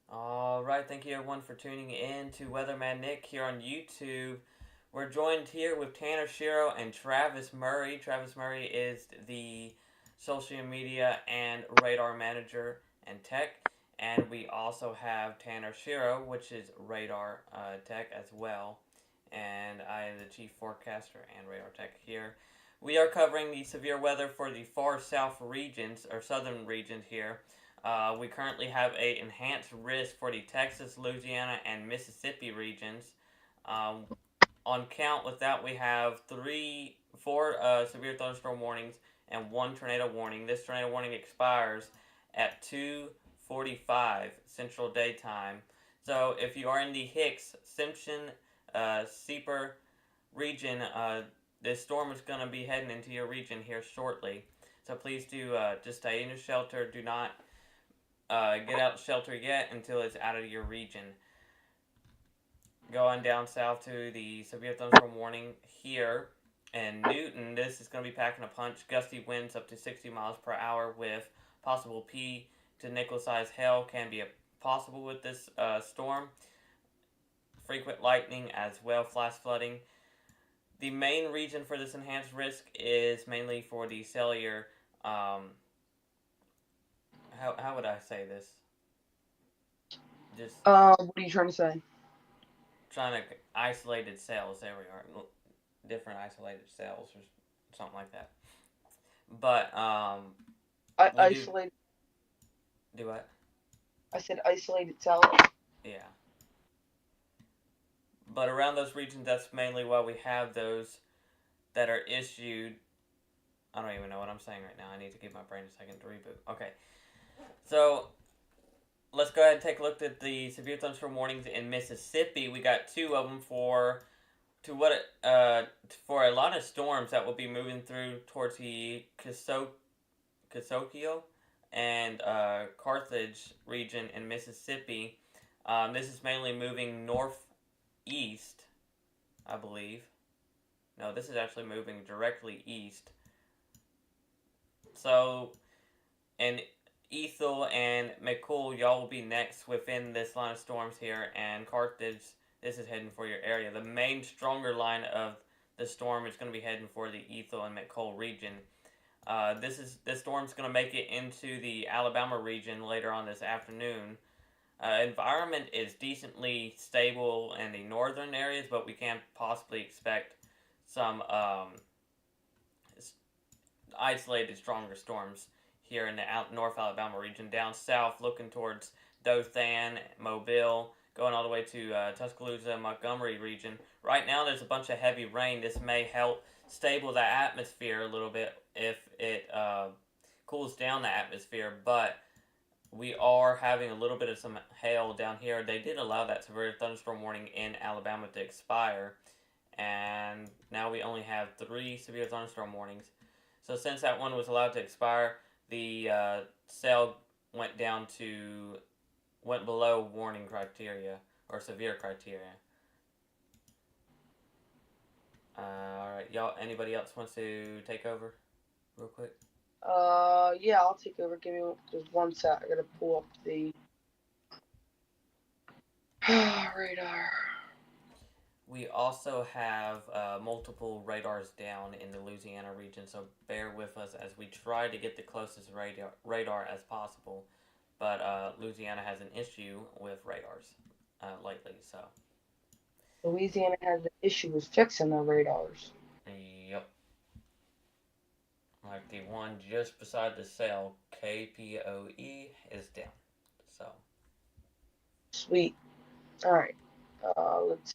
All right, thank you everyone for tuning in to Weatherman Nick here on YouTube. We're joined here with Tanner Shiro and Travis Murray. Travis Murray is the social media and radar manager and tech, and we also have Tanner Shiro, which is radar tech as well, and I am the chief forecaster and radar tech here. We are covering the severe weather for the far south regions or southern regions here. We currently have a enhanced risk for the Texas, Louisiana, and Mississippi regions. Um, on count with that, we have four severe thunderstorm warnings and one tornado warning. This tornado warning expires at 2:45 Central Daytime. So if you are in the Hicks, Simpson, Sieper region, this storm is going to be heading into your region here shortly. So please do just stay in your shelter. Do not get out the shelter yet until it's out of your region. Going down south to the severe thunderstorm warning here in Newton. This is going to be packing a punch. Gusty winds up to 60 miles per hour with possible P to nickel size hail can be possible with this storm. Frequent lightning as well, flash flooding. The main region for this enhanced risk is mainly for the cellular. How would I say this? Just What are you trying to say? trying to isolated cells. There we are, different isolated cells or something like that. But I we isolated. do what? I said isolated cells. Yeah. But around those regions, that's mainly why we have those that are issued. I don't even know what I'm saying right now. I need to give my brain a second to reboot. Okay, so let's go ahead and take a look at the severe thunderstorm warnings in Mississippi. We got two of them for a lot of storms that will be moving through towards the Casoquio and Carthage region in Mississippi. This is mainly moving northeast, I believe. No, this is actually moving directly east. So, and Ethel and McCool, y'all will be next within this line of storms here, and Carthage, this is heading for your area. The main stronger line of the storm is going to be heading for the Ethel and McCool region. This storm's going to make it into the Alabama region later on this afternoon. Environment is decently stable in the northern areas, but we can possibly expect some isolated stronger storms here in the North Alabama region. Down south, looking towards Dothan, Mobile, going all the way to Tuscaloosa, Montgomery region. Right now, there's a bunch of heavy rain. This may help stable the atmosphere a little bit if it cools down the atmosphere, but we are having a little bit of some hail down here. They did allow that severe thunderstorm warning in Alabama to expire, and now we only have three severe thunderstorm warnings. So since that one was allowed to expire, the cell went down to went below warning criteria or severe criteria. All right, y'all. Anybody else wants to take over, real quick? Yeah, I'll take over. Give me just one sec. I gotta pull up the radar. We also have multiple radars down in the Louisiana region, so bear with us as we try to get the closest radar as possible. But Louisiana has an issue with radars lately, so Louisiana has an issue with fixing their radars. yep. Like the one just beside the cell, KPOE, is down. So Sweet. All right. Let's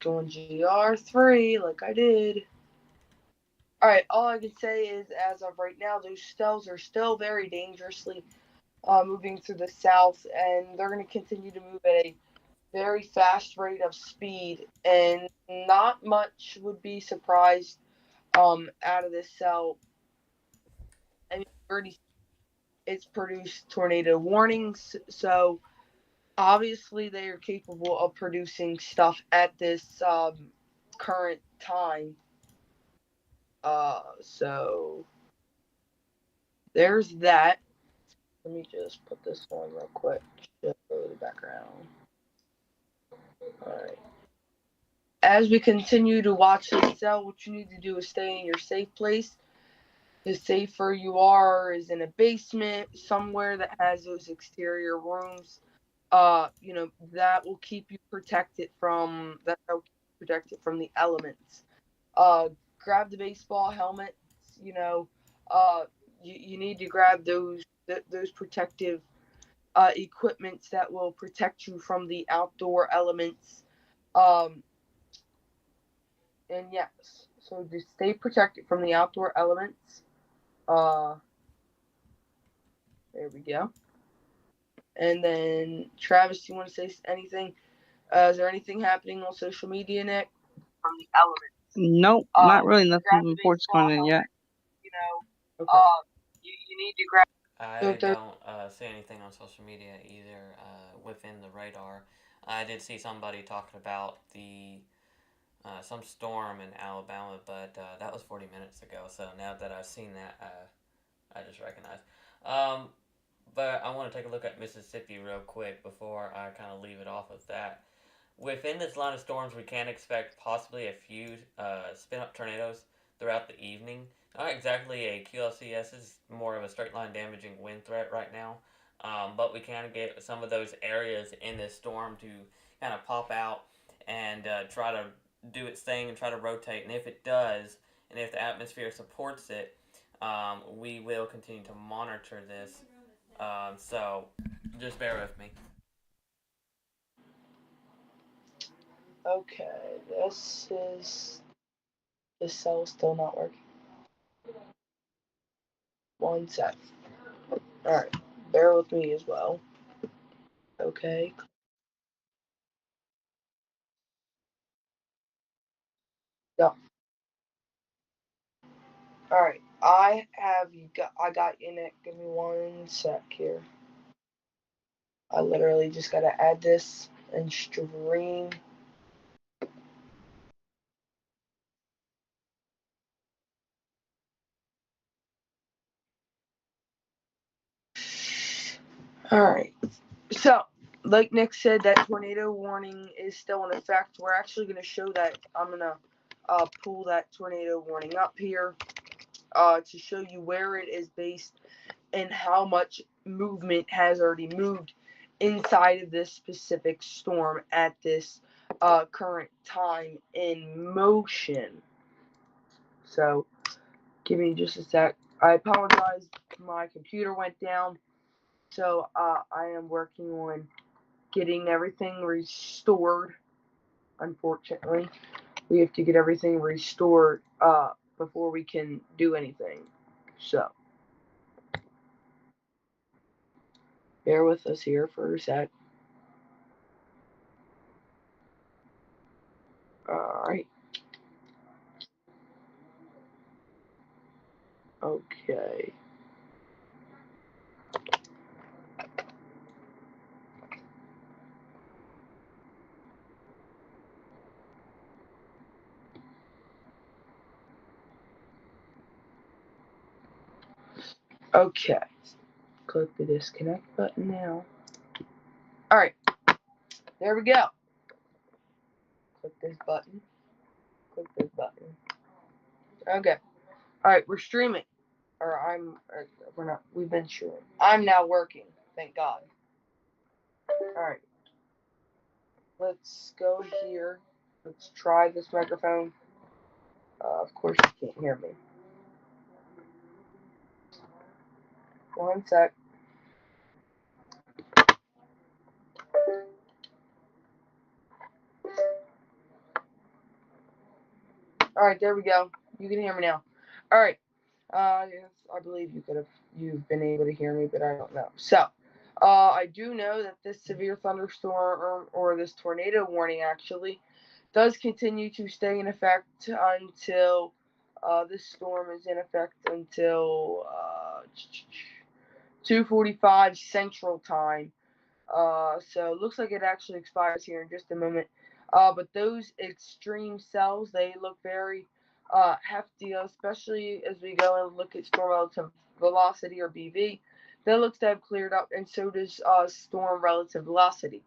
go in GR3 like I did. All right. All I can say is, as of right now, those cells are still very dangerously moving through the south, and they're going to continue to move at a very fast rate of speed, and not much would be surprised out of this cell. I mean, already it's produced tornado warnings, so obviously they are capable of producing stuff at this current time. So there's that. Let me just put this on real quick. background. Alright. As we continue to watch this cell, what you need to do is stay in your safe place. The safer you are is in a basement, somewhere that has those exterior rooms. That will keep you protected from the elements. Grab the baseball helmets. You need to grab those protective equipments that will protect you from the outdoor elements. And yes, so just stay protected from the outdoor elements. There we go. And then, Travis, do you want to say anything? Is there anything happening on social media, Nick? From the elements. Nope, not really. Nothing reports coming in yet. Okay. You need to grab. I don't see anything on social media either within the radar. I did see somebody talking about some storm in Alabama, but that was 40 minutes ago. So now that I've seen that, I just recognize. But I want to take a look at Mississippi real quick before I kind of leave it off of that. Within this line of storms, we can expect possibly a few spin-up tornadoes throughout the evening. Not exactly a QLCS, is more of a straight line damaging wind threat right now. But we can get some of those areas in this storm to kind of pop out and try to do its thing and try to rotate. And if it does, and if the atmosphere supports it, we will continue to monitor this. So just bear with me. Okay, this cell is still not working. One sec. Alright, bear with me as well. Okay. Yeah. Alright, I got in it. Give me one sec here. I literally just gotta add this and stream. Alright. So, like Nick said, that tornado warning is still in effect. We're actually going to show that. I'm going to pull that tornado warning up here to show you where it is based and how much movement has already moved inside of this specific storm at this current time in motion. So, give me just a sec. I apologize. My computer went down. So, I am working on getting everything restored. Unfortunately, we have to get everything restored before we can do anything. So, bear with us here for a sec. Alright. Okay. Okay. Click the disconnect button now. Alright. There we go. Click this button. Click this button. Okay. Alright, we're streaming. We're not, we've been streaming. I'm now working. Thank God. Alright. Let's go here. Let's try this microphone. Of course you can't hear me. One sec. Alright, there we go. You can hear me now. Alright. Yes, I believe you've been able to hear me, but I don't know. So, I do know that this severe thunderstorm, or this tornado warning actually, does continue to stay in effect until, this storm is in effect until, 2:45 Central Time. So it looks like it actually expires here in just a moment. But those extreme cells, they look very hefty, especially as we go and look at storm velocity, or BV. that looks to have cleared up, and so does storm relative velocity.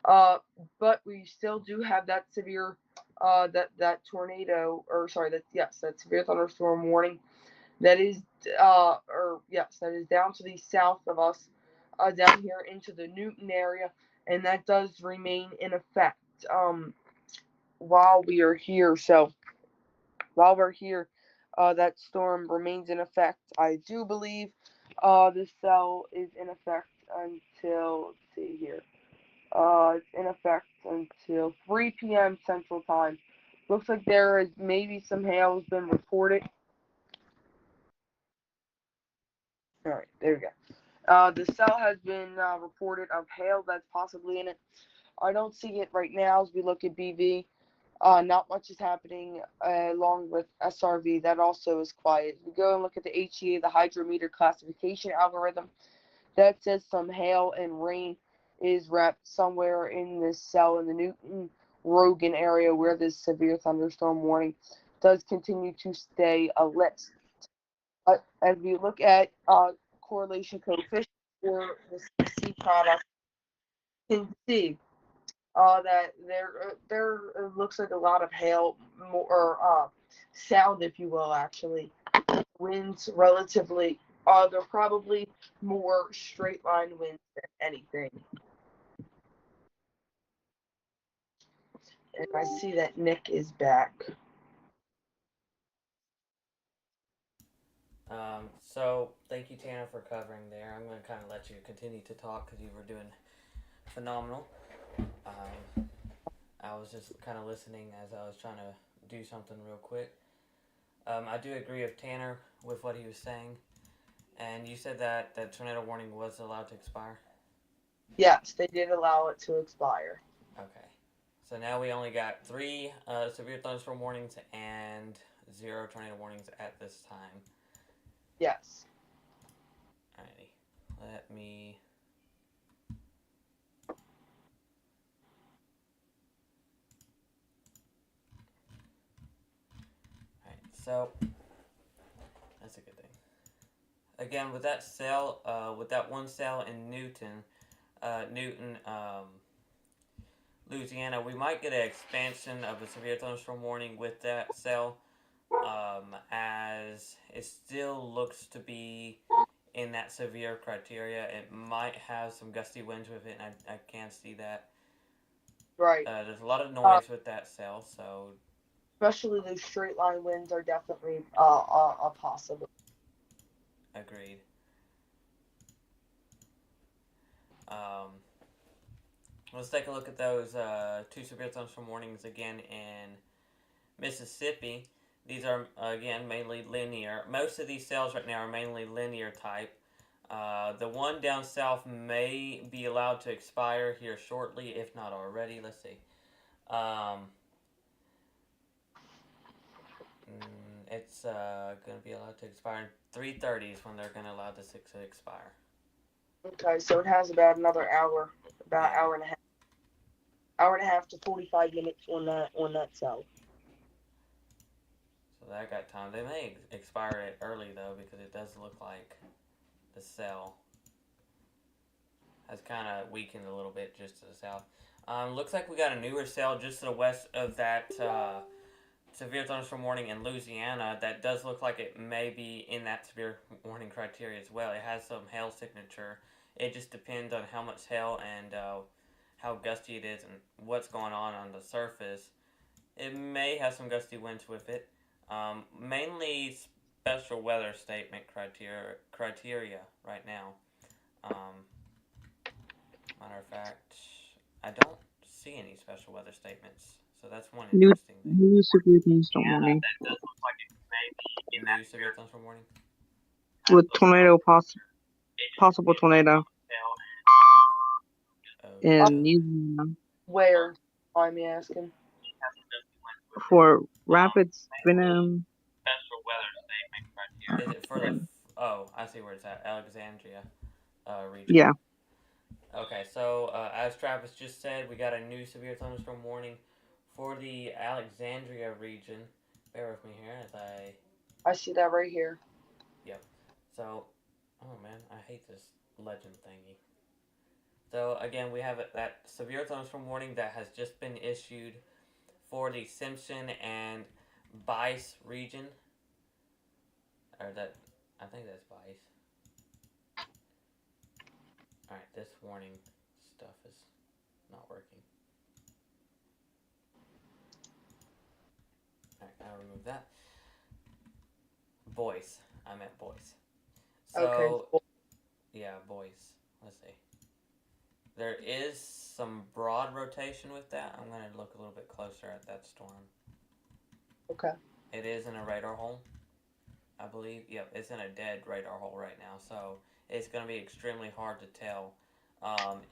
But we still do have that severe that tornado, or sorry, that severe thunderstorm warning that is that is down to the south of us, down here into the Newton area, and that does remain in effect while we are here. So while we're here, that storm remains in effect. I do believe this cell is in effect until, let's see here. It's in effect until 3 p.m. Central Time. Looks like there is maybe some hail has been reported. All right, there we go. The cell has been reported of hail that's possibly in it. I don't see it right now as we look at BV. Not much is happening along with SRV. That also is quiet. We go and look at the HEA, the hydrometer classification algorithm. That says some hail and rain is wrapped somewhere in this cell in the Newton-Rogan area where this severe thunderstorm warning does continue to stay lit. As we look at correlation coefficient for the CC product, you can see that there looks like a lot of hail or sound, if you will, actually. Winds relatively, they're probably more straight line winds than anything. And I see that Nick is back. So thank you, Tanner, for covering there. I'm going to kind of let you continue to talk because you were doing phenomenal. I was just kind of listening as I was trying to do something real quick. I do agree with Tanner with what he was saying. And you said that the tornado warning was allowed to expire? Yes, they did allow it to expire. Okay. So now we only got 3 severe thunderstorm warnings and 0 tornado warnings at this time. Yes. Alrighty. Let me... Alright, so... That's a good thing. Again, with that cell, with that one cell in Newton, Louisiana, we might get an expansion of a severe thunderstorm warning with that cell, as it still looks to be in that severe criteria. It might have some gusty winds with it, and I can't see that. Right. There's a lot of noise with that cell, so... Especially those straight line winds are definitely a possible. Agreed. Let's take a look at those 2 severe thunderstorm warnings again in Mississippi. These are, again, mainly linear. Most of these cells right now are mainly linear type. The one down south may be allowed to expire here shortly, if not already. Let's see. It's going to be allowed to expire in 3:30 is when they're going to allow this to expire. Okay, so it has about another hour, hour and a half. Hour and a half to 45 minutes on that cell. So that got time. They may expire it early though, because it does look like the cell has kind of weakened a little bit just to the south. Looks like we got a newer cell just to the west of that severe thunderstorm warning in Louisiana. That does look like it may be in that severe warning criteria as well. It has some hail signature. It just depends on how much hail and how gusty it is and what's going on the surface. It may have some gusty winds with it. Mainly special weather statement criteria right now. Matter of fact, I don't see any special weather statements, so that's one interesting thing. New severe thunderstorm warning. That does look like it may be in that severe thunderstorm warning. With tornado possible tornado. In Louisiana. Where? I'm asking. For Rapids, Venom. Special weather statement criteria. Is it for the... Oh, I see where it's at. Alexandria region. Yeah. Okay, so as Travis just said, we got a new severe thunderstorm warning for the Alexandria region. Bear with me here as I see that right here. Yep. So, Oh man, I hate this legend thingy. So again, we have that severe thunderstorm warning that has just been issued for the Simpson and Bice region. Or that, I think that's Bice. Alright, this warning stuff is not working. Alright, I'll remove that. Boyce. I meant Boyce. So, Okay. Cool. yeah, Boyce. Let's see. There is some broad rotation with that. I'm going to look a little bit closer at that storm. Okay. It is in a radar hole, I believe. Yep, it's in a dead radar hole right now. So it's going to be extremely hard to tell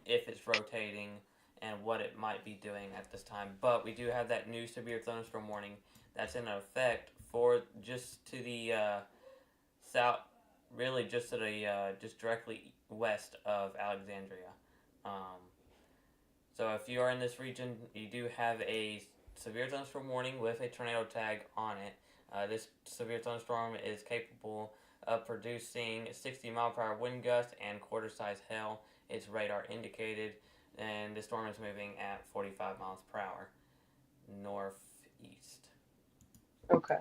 if it's rotating and what it might be doing at this time. But we do have that new severe thunderstorm warning that's in effect for just to the south, really just to the just directly west of Alexandria. Um, so if you are in this region, you do have a severe thunderstorm warning with a tornado tag on it. This severe thunderstorm is capable of producing 60-mile-per-hour wind gusts and quarter-size hail. It's radar indicated, and the storm is moving at 45 miles per hour northeast. Okay.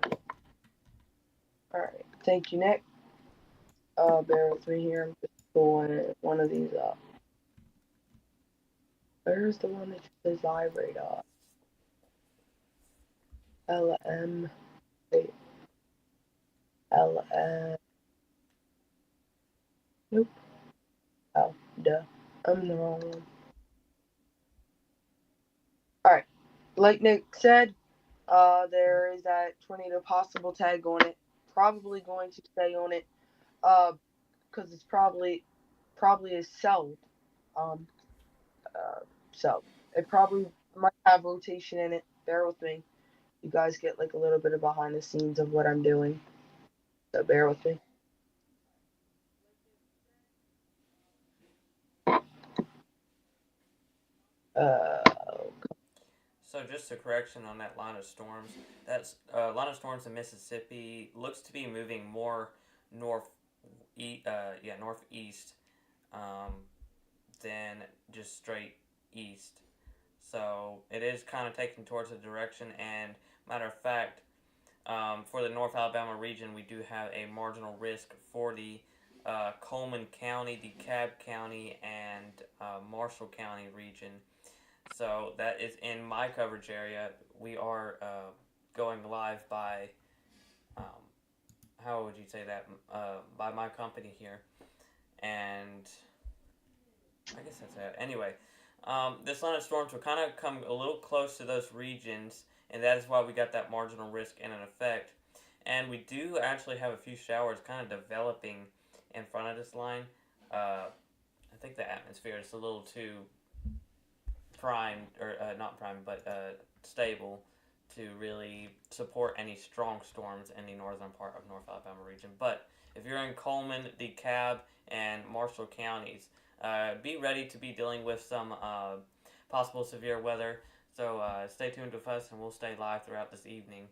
All right. Thank you, Nick. Bear with me here. I'm just pulling one of these up. Where's the one that says live radar? LM. Wait. LM. Nope. Oh, duh. I'm in the wrong one. Alright. Like Nick said, there is that tornado possible tag on it. Probably going to stay on it. Because it's probably is sold. So it probably might have rotation in it. Bear with me. You guys get like a little bit of behind the scenes of what I'm doing. So bear with me. So just a correction on that line of storms. That's line of storms in Mississippi looks to be moving more northeast than just straight east. So it is kind of taking towards a direction. And matter of fact, for the North Alabama region, we do have a marginal risk for the Coleman County, DeKalb County, and Marshall County region. So that is in my coverage area. We are going live by, um, how would you say that? By my company here. And I guess that's it. Anyway, this line of storms will kind of come a little close to those regions, and that is why we got that marginal risk in effect. And we do actually have a few showers kind of developing in front of this line. I think the atmosphere is a little too primed, or not primed, but stable to really support any strong storms in the northern part of North Alabama region. But if you're in Coleman, DeKalb, and Marshall counties, be ready to be dealing with some possible severe weather. So stay tuned with us, and we'll stay live throughout this evening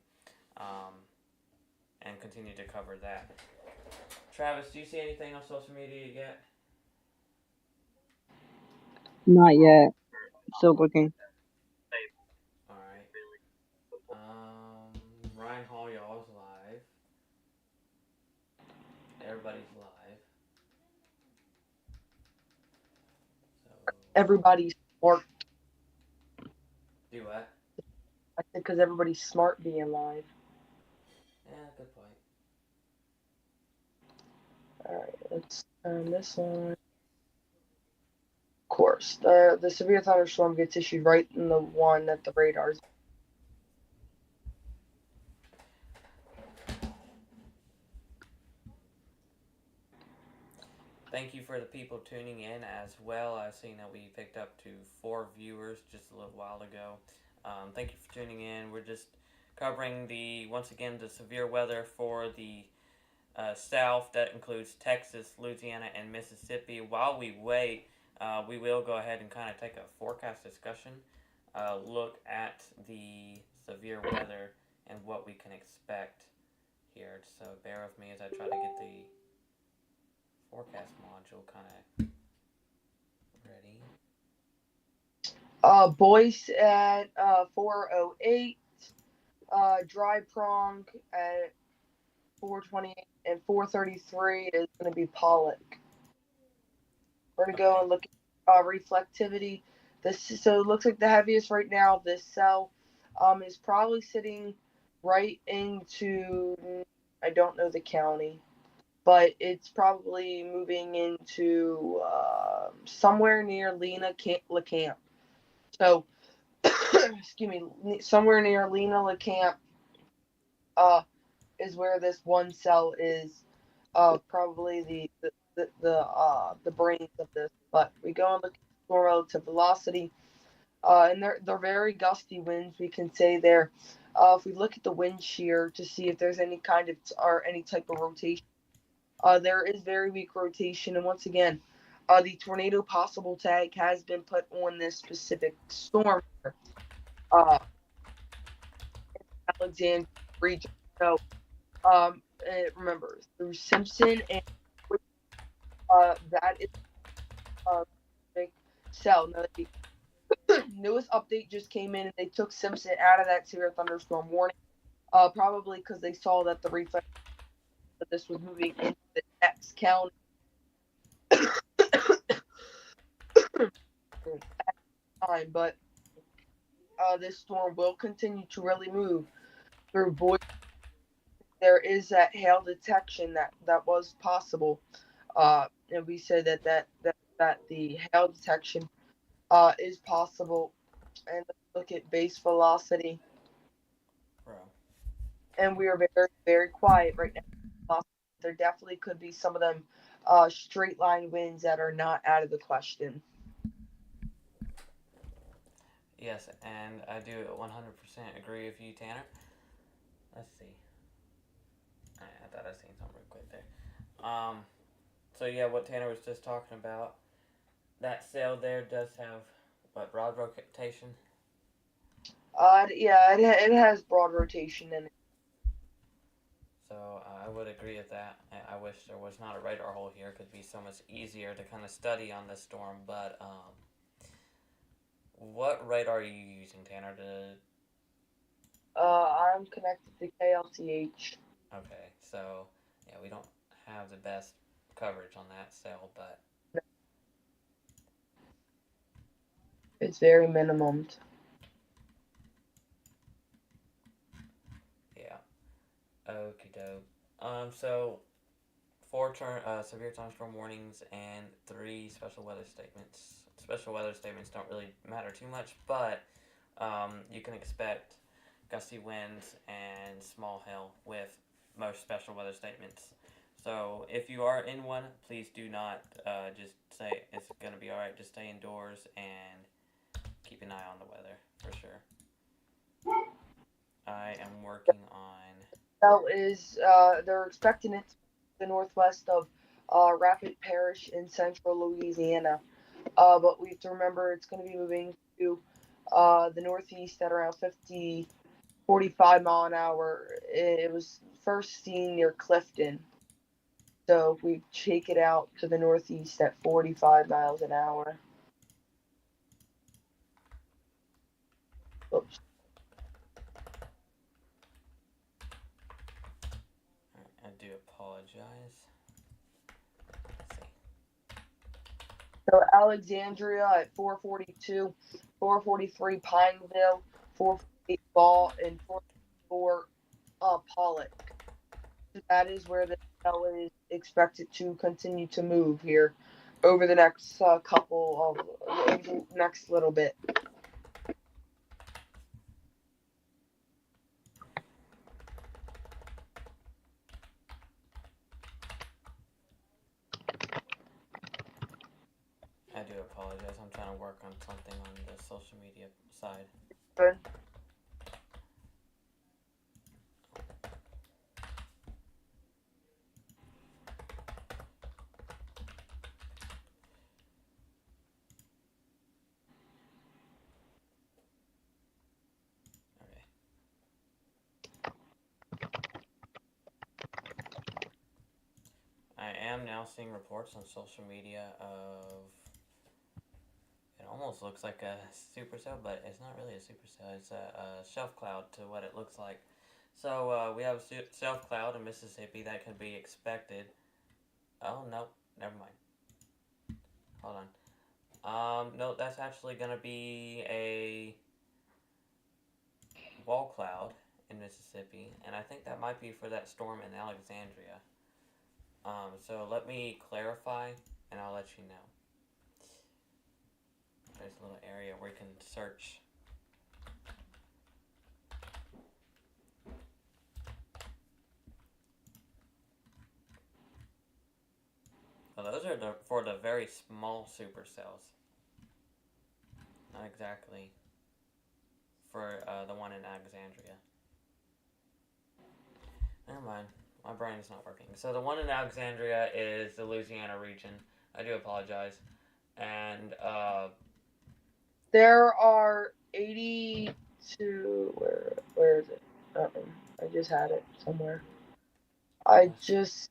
and continue to cover that. Travis, do you see anything on social media yet? Not yet. Still looking. Alright. Ryan Hall, y'all is live. Everybody's live. So Everybody's smart. do what? I think because everybody's smart being live. Yeah, good point. Alright, let's turn this on. Of course, the severe thunderstorm gets issued right in the one that the radar's. Thank you for the people tuning in as well. I've seen that we picked up to 4 viewers just a little while ago. Thank you for tuning in. We're just covering once again the severe weather for the South. That includes Texas, Louisiana, and Mississippi. While we wait, we will go ahead and kind of take a forecast discussion, look at the severe weather and what we can expect here. So bear with me as I try to get the forecast module kind of ready. Boyce at 408. Dry Prong at 428, and 433 is going to be Pollock. We're going to go Okay. and look at reflectivity. So it looks like the heaviest right now, this cell, is probably sitting right into, I don't know the county, but it's probably moving into somewhere near Lena LeCamp. So, excuse me, somewhere near Lena LeCamp is where this one cell is. Probably the brains of this. But we go and look at storm relative velocity. And they're very gusty winds. We can say there. If we look at the wind shear to see if there's any kind of or any type of rotation, there is very weak rotation. And once again, the tornado possible tag has been put on this specific storm. Alexandria region. So remember through Simpson and that is big cell. Now the newest update just came in and they took Simpson out of that severe thunderstorm warning. Probably because they saw that the reflex that this was moving into the next county. Time, but this storm will continue to really move through Boise. There is that hail detection that was possible, and we said that the hail detection is possible. And let's look at base velocity. Bro. And we are very, very quiet right now. There definitely could be some of them straight line winds that are not out of the question. Yes, and I do 100% agree with you, Tanner. Let's see. I thought I seen something real quick there. So yeah, what Tanner was just talking about, that sail there does have what, broad rotation? Yeah, it has broad rotation in it. So I would agree with that. I wish there was not a radar hole here. It could be so much easier to kind of study on this storm. But what radar are you using, Tanner? I'm connected to KLTH. Okay, so yeah, we don't have the best coverage on that sail, but It's very minimum. yeah. Okie doke. So 4 severe thunderstorm warnings and 3 special weather statements. Special weather statements don't really matter too much, but you can expect gusty winds and small hail with most special weather statements. So if you are in one, please do not just say it's going to be alright. Just stay indoors and keep an eye on the weather for sure. I am working on. Cell is they're expecting it to the northwest of Rapid Parish in central Louisiana. But we have to remember it's going to be moving to the northeast at around 45 mile an hour. It was first seen near Clifton. So if we take it out to the northeast at 45 miles an hour. Oops. I do apologize. Let's see. So Alexandria at 442, 443 Pineville, 448 Ball, and 444 Pollock. That is where the cell is expected to continue to move here over the next next little bit. I do apologize. I'm trying to work on something on the social media side. Good. Okay. am now seeing reports on social media of. It almost looks like a supercell, but it's not really a supercell. It's a shelf cloud to what it looks like. So we have a shelf cloud in Mississippi that could be expected. Oh no, never mind. Hold on. No, that's actually gonna be a wall cloud in Mississippi, and I think that might be for that storm in Alexandria. So let me clarify, and I'll let you know. There's a little area where you can search. Well, those are for the very small supercells. Not exactly for the one in Alexandria. Never mind. My brain is not working. So the one in Alexandria is the Louisiana region. I do apologize. And There are 82. Where is it? I just had it somewhere. I just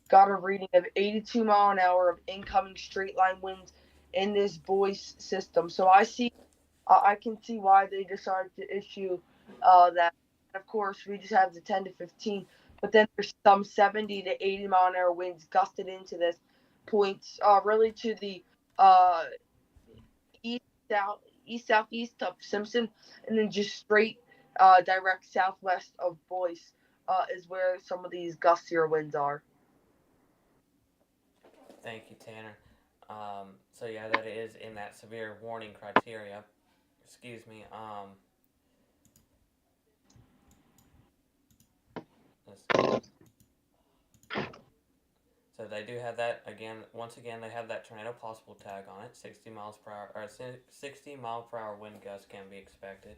got a reading of 82 mile an hour of incoming straight line winds in this voice system. So I can see why they decided to issue that. And of course, we just have the 10 to 15, but then there's some 70 to 80 mile an hour winds gusted into this points really to the uh, east southeast of Simpson, and then just straight direct southwest of Boyce is where some of these gustier winds are. thank you, Tanner. So yeah, that is in that severe warning criteria. Excuse me. So they do have that again. Once again, they have that tornado possible tag on it. 60 miles per hour or 60 mile per hour wind gusts can be expected.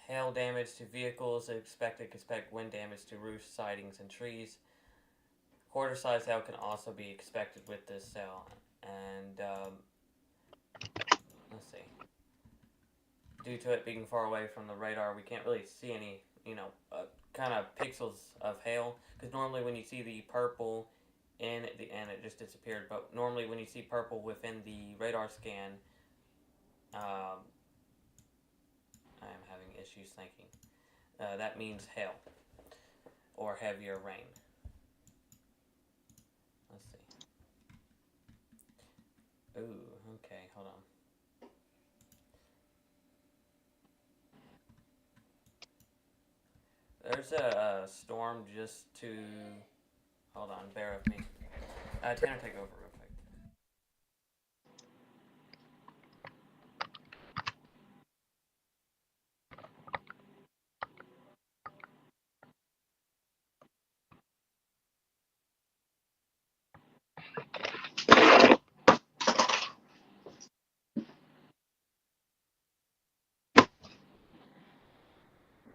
Hail damage to vehicles expected. Expect wind damage to roofs, sidings, and trees. Quarter size hail can also be expected with this cell. And let's see. Due to it being far away from the radar, we can't really see any, kind of pixels of hail. Because normally when you see the purple and it just disappeared. But normally when you see purple within the radar scan, I am having issues thinking. That means hail or heavier rain. Let's see. Ooh, okay, hold on. There's a storm just to. Hold on, bear with me. Tanner, take over real quick.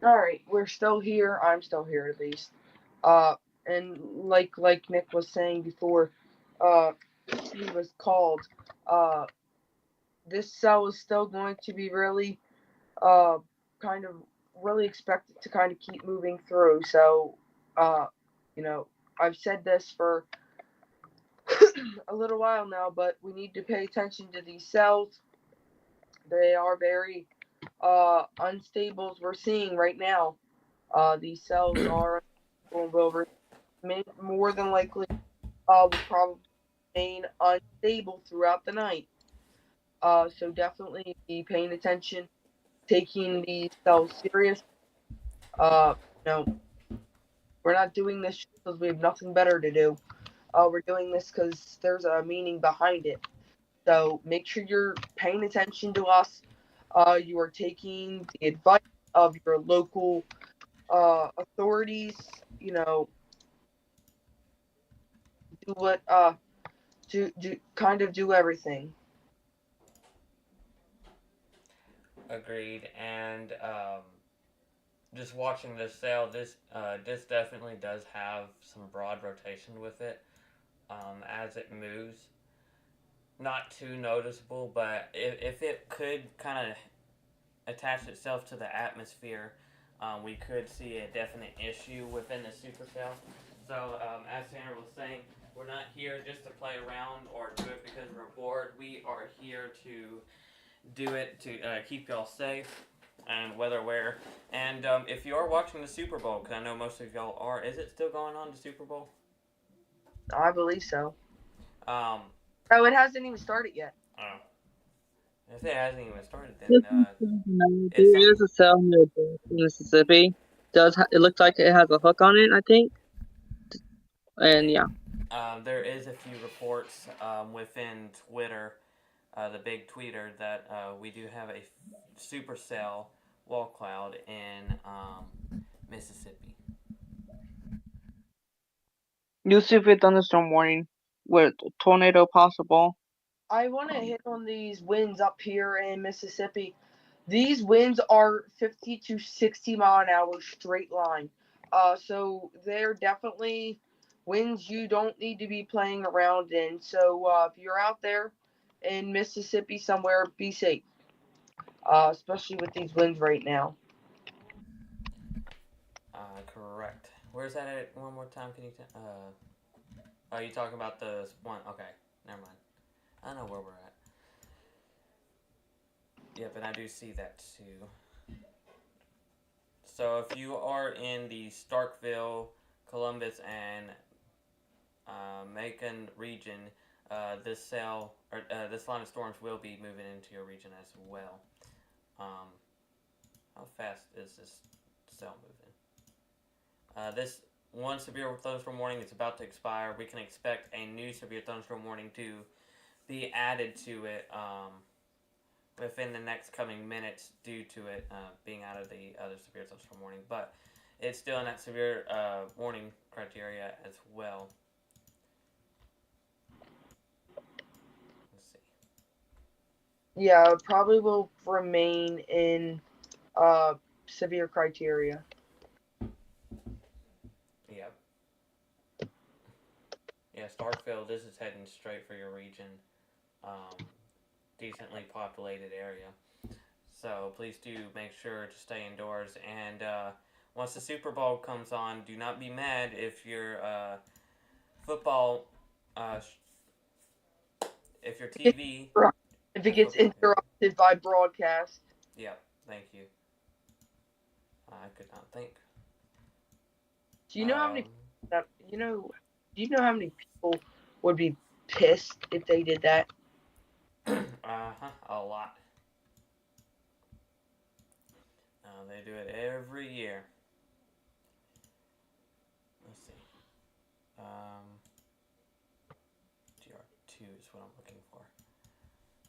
All right, we're still here. I'm still here at least. And like Nick was saying before, uh, he was called. Uh, this cell is still going to be really, uh, kind of really expected to kind of keep moving through. So, uh, you know, I've said this for a little while now, but we need to pay attention to these cells. They are very unstable as we're seeing right now. These cells are will more than likely will probably remain unstable throughout the night. So definitely be paying attention, taking these cells serious. Uh, you know, we're not doing this because we have nothing better to do. We're doing this because there's a meaning behind it. So make sure you're paying attention to us. You are taking the advice of your local authorities. You know, do what do kind of do everything. Agreed. And just watching this sail, this definitely does have some broad rotation with it as it moves. Not too noticeable, but if it could kind of attach itself to the atmosphere, we could see a definite issue within the supercell. So, as Tanner was saying, we're not here just to play around or do it because we're bored. We are here to do it to keep y'all safe and weather aware. And if you are watching the Super Bowl, because I know most of y'all are, is it still going on, the Super Bowl? I believe so. Um, Oh, it hasn't even started yet. oh. If it hasn't even started, then it's There some. is a cell near Mississippi. It looks like it has a hook on it, I think. And yeah. There is a few reports within Twitter, the big tweeter, that we do have a supercell wall cloud in Mississippi. New super thunderstorm warning with tornado possible. I want to hit on these winds up here in Mississippi. These winds are 50 to 60 mile an hour straight line. So they're definitely winds you don't need to be playing around in. So if you're out there in Mississippi somewhere, be safe. Especially with these winds right now. Correct. Where's that at? One more time, can you? Are you talking about the one? Okay, never mind. I know where we're at. Yep, and I do see that too. So if you are in the Starkville, Columbus, and Macon region, this line of storms will be moving into your region as well. How fast is this cell moving? This one severe thunderstorm warning is about to expire. We can expect a new severe thunderstorm warning to be added to it within the next coming minutes due to it being out of the other severe thunderstorm warning. But it's still in that severe warning criteria as well. Let's see. Yeah, it probably will remain in severe criteria. Yep. Yeah, Starkville, this is heading straight for your region. Decently populated area. So please do make sure to stay indoors. And once the Super Bowl comes on, do not be mad if your football, if your TV, if it gets interrupted by broadcast. Yeah, thank you. I could not think. Do you know how many? Do you know how many people would be pissed if they did that? A lot. They do it every year. Let's see. GR2 is what I'm looking for.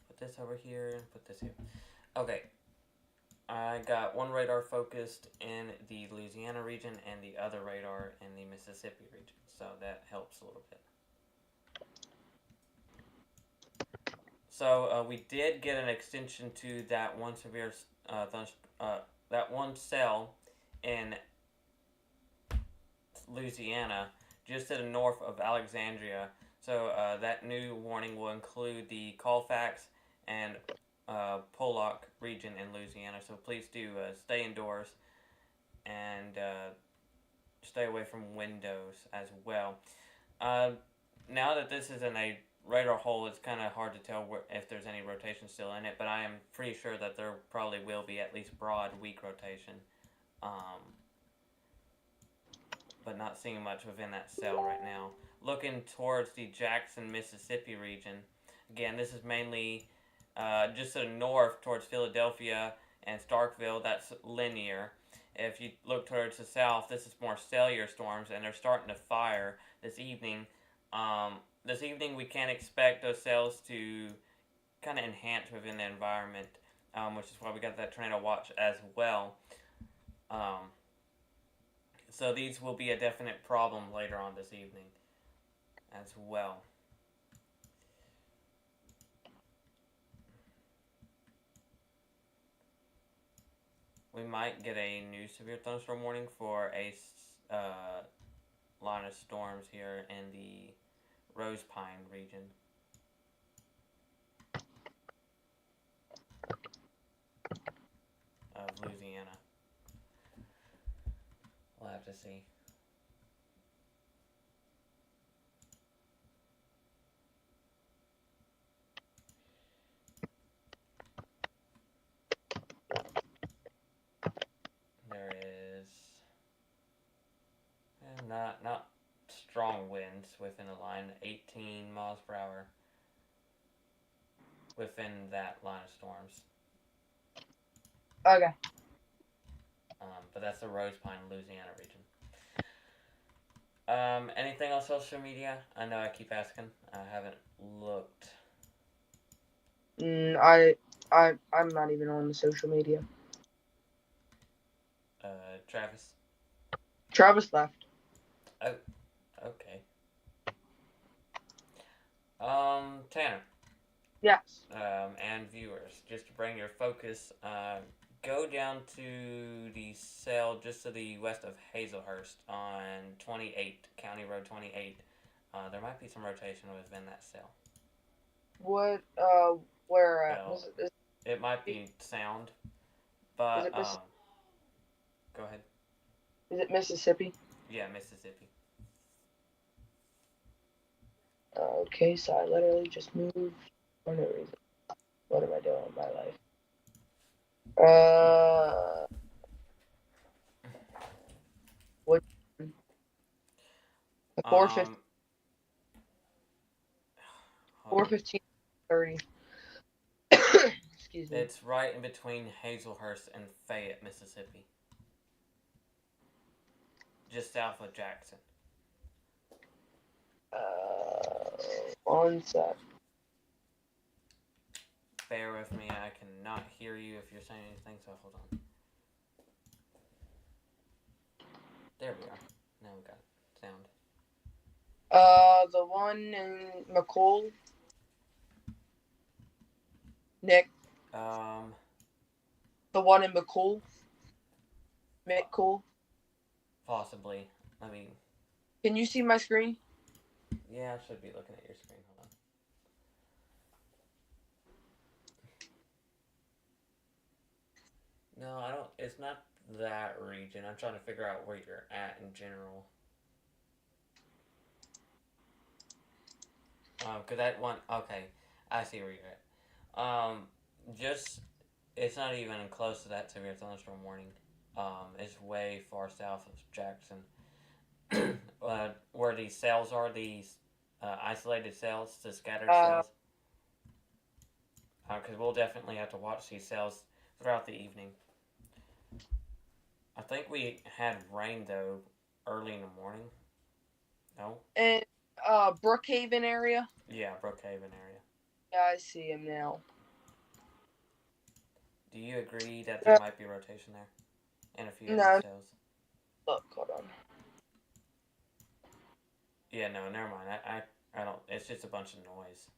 Put this over here and put this here. Okay. I got one radar focused in the Louisiana region and the other radar in the Mississippi region. So that helps a little bit. So we did get an extension to that one severe that one cell in Louisiana, just to the north of Alexandria. So that new warning will include the Colfax and Pollock region in Louisiana. So please do stay indoors and stay away from windows as well. Now that this is in a radar hole, it's kind of hard to tell if there's any rotation still in it, but I am pretty sure that there probably will be at least broad weak rotation. But not seeing much within that cell right now. Looking towards the Jackson, Mississippi region. Again, this is mainly just to the north towards Philadelphia and Starkville. That's linear. If you look towards the south, this is more cellular storms, and they're starting to fire this evening. This evening, we can expect those cells to kind of enhance within the environment, which is why we got that tornado watch as well. So these will be a definite problem later on this evening as well. We might get a new severe thunderstorm warning for a line of storms here in the Rose Pine region. Of Louisiana. to see. There is not strong winds within a line, 18 miles per hour within that line of storms. Okay. But that's the Rose Pine, Louisiana region. Anything on social media? I know I keep asking. I haven't looked. I'm not even on the social media. Travis? Travis left. Oh, okay. Tanner. Yes. And viewers, just to bring your focus, go down to the cell just to the west of Hazelhurst on 28, County Road 28. There might be some rotation within that cell. What? Where at? Well, it might be sound, but go ahead. Is it Mississippi? Yeah, Mississippi. Okay, so I literally just moved for no reason. What am I doing with my life? What? 4:15. 4:15:30. Excuse me. It's right in between Hazelhurst and Fayette, Mississippi. Just south of Jackson. One sec. Bear with me, I cannot hear you if you're saying anything, so hold on. There we are. Now we got sound. The one in McCool. Nick. The one in McCool. McCool. Possibly. I mean. Can you see my screen? Yeah, I should be looking at your screen. Hold on. No, I don't. It's not that region. I'm trying to figure out where you're at in general. Cause that one. Okay, I see where you're at. Just it's not even close to that severe thunderstorm warning. It's way far south of Jackson. Where these cells are, these isolated cells, the scattered cells. Because we'll definitely have to watch these cells throughout the evening. I think we had rain though early in the morning. No. In Brookhaven area. Yeah, Brookhaven area. Yeah, I see him now. Do you agree that there might be rotation there? And a few of these cells? Look, hold on. Yeah, no, never mind. I don't. It's just a bunch of noise.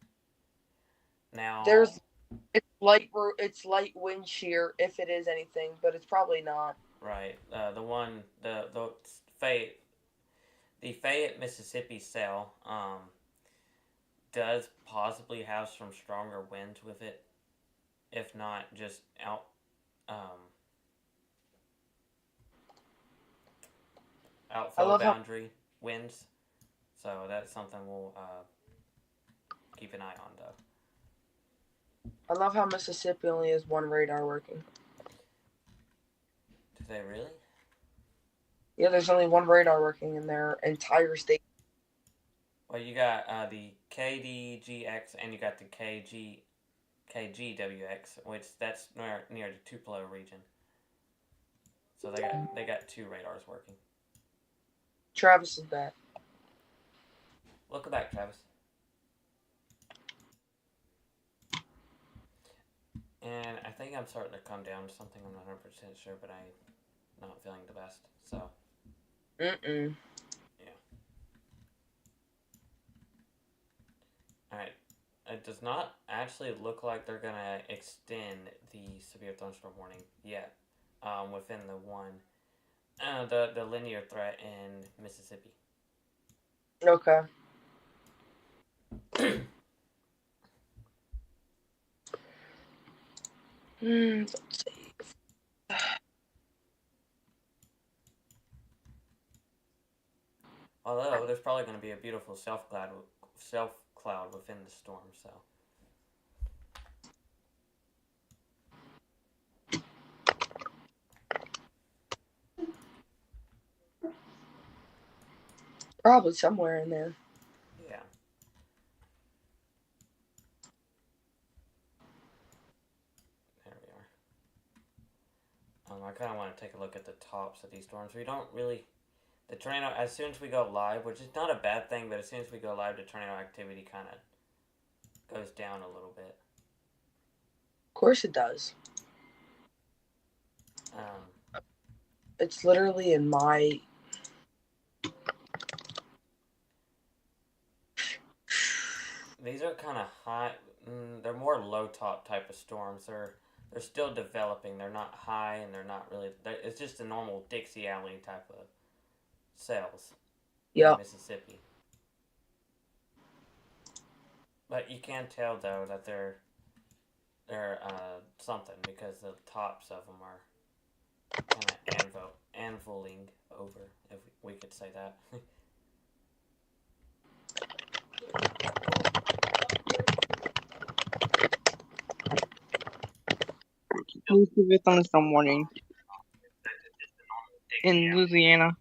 Now it's light wind shear if it is anything, but it's probably not. Right. The Fayette, Mississippi cell does possibly have some stronger winds with it, if not just outflow boundary winds. So that's something we'll keep an eye on, though. I love how Mississippi only has one radar working. Do they really? Yeah, there's only one radar working in their entire state. Well, you got the KDGX and you got the KGWX, which that's near the Tupelo region. So they got two radars working. Travis is back. Welcome back, Travis. And I think I'm starting to come down to something I'm not 100% sure, but I'm not feeling the best. So. Yeah. Alright. It does not actually look like they're going to extend the severe thunderstorm warning yet within the linear threat in Mississippi. Okay. Let's see. Although there's probably going to be a beautiful self cloud within the storm. So Probably somewhere in there. yeah. There we are. I kind of want to take a look at the tops of these storms. We don't really. The tornado, as soon as we go live, which is not a bad thing, but as soon as we go live, the tornado activity kind of goes down a little bit. Of course it does. It's literally in my. These are kind of high. They're more low top type of storms. They're still developing. They're not high, and they're not really. It's just a normal Dixie Alley type of cells. Yeah. In Mississippi. But you can tell though that they're something because the tops of them are kind of anviling over, if we could say that. It's on some morning in Louisiana.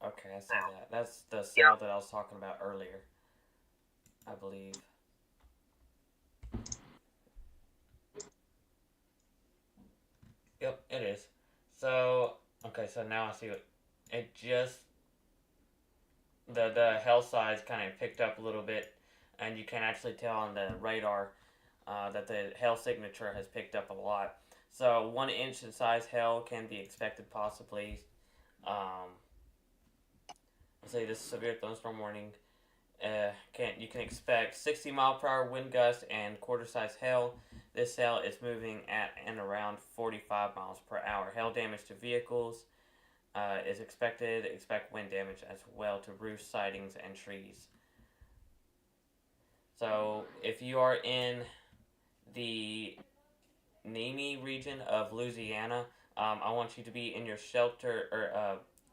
Okay, I see that. That's the cell that I was talking about earlier, I believe. Yep, it is. So, okay, so now I see what it just the hell size kind of picked up a little bit, and you can actually tell on the radar that the hail signature has picked up a lot. So 1 inch in size hail can be expected possibly. Let's say this severe thunderstorm warning. You can expect 60-mile-per-hour wind gusts and quarter-size hail. This hail is moving at and around 45 miles per hour. Hail damage to vehicles is expected. Expect wind damage as well to roofs, sidings, and trees. So if you are in the Nemi region of Louisiana, I want you to be in your shelter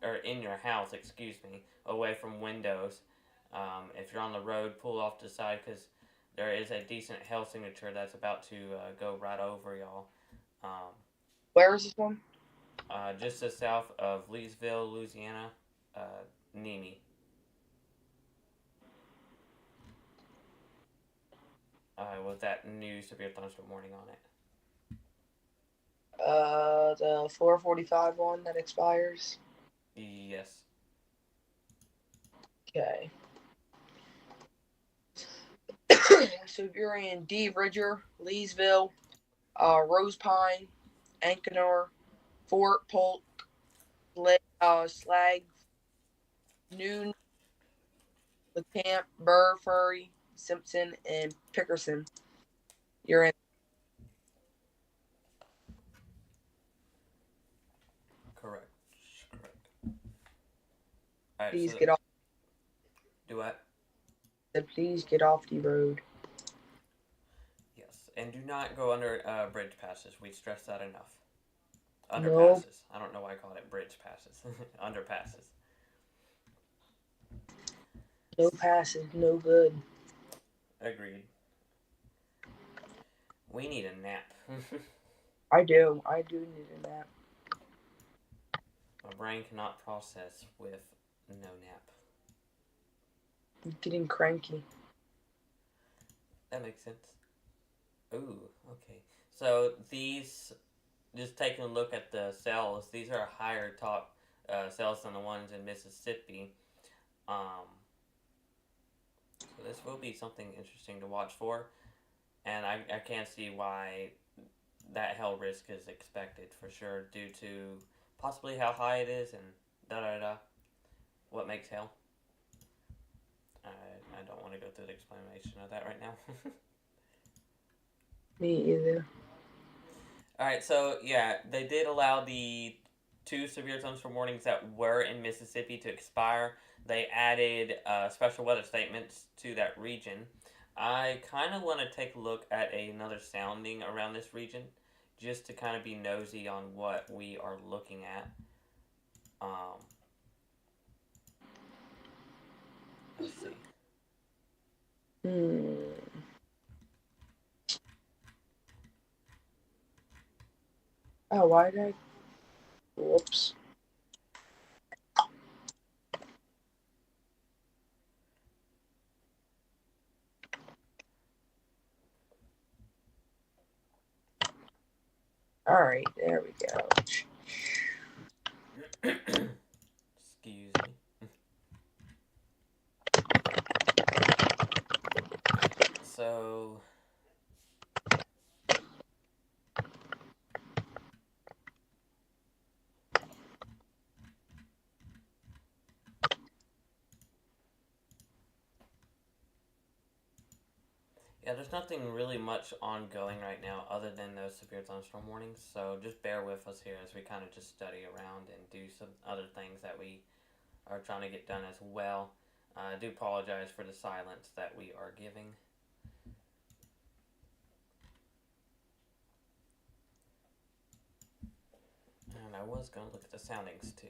or in your house, excuse me, away from windows. If you're on the road, pull off to the side because there is a decent hail signature that's about to go right over y'all. Where is this one? Just to south of Leesville, Louisiana, Nemi. With that new severe thunderstorm warning on it. The 445 one that expires. Yes. Okay. So if you're in D. Bridger, Leesville, Rose Pine, Ancanor, Fort Polk, Slag, Noon, LeCamp, Burr, Furry, Simpson, and Pickerson, you're in. Correct. Alright, Please so get off. do what? Please get off the road. Yes, and do not go under bridge passes. We stress that enough. Underpasses. No. I don't know why I called it bridge passes. Underpasses. No passes, no good. Agreed. We need a nap. I do need a nap. My brain cannot process with no nap. I'm getting cranky. That makes sense. Ooh, okay. So these, just taking a look at the cells, these are higher top cells than the ones in Mississippi. So this will be something interesting to watch for. And I can't see why that hail risk is expected for sure due to possibly how high it is and da-da-da. What makes hail. I don't want to go through the explanation of that right now. Me either. Alright, so yeah, they did allow the 2 severe thunderstorm warnings that were in Mississippi to expire. They added special weather statements to that region. I kind of want to take a look at another sounding around this region just to kind of be nosy on what we are looking at. Let's see. Oh, why did I? Whoops. All right, there we go. Excuse me. So, yeah, there's nothing really much ongoing right now other than those severe thunderstorm warnings. So just bear with us here as we kind of just study around and do some other things that we are trying to get done as well. I do apologize for the silence that we are giving. And I was going to look at the soundings too.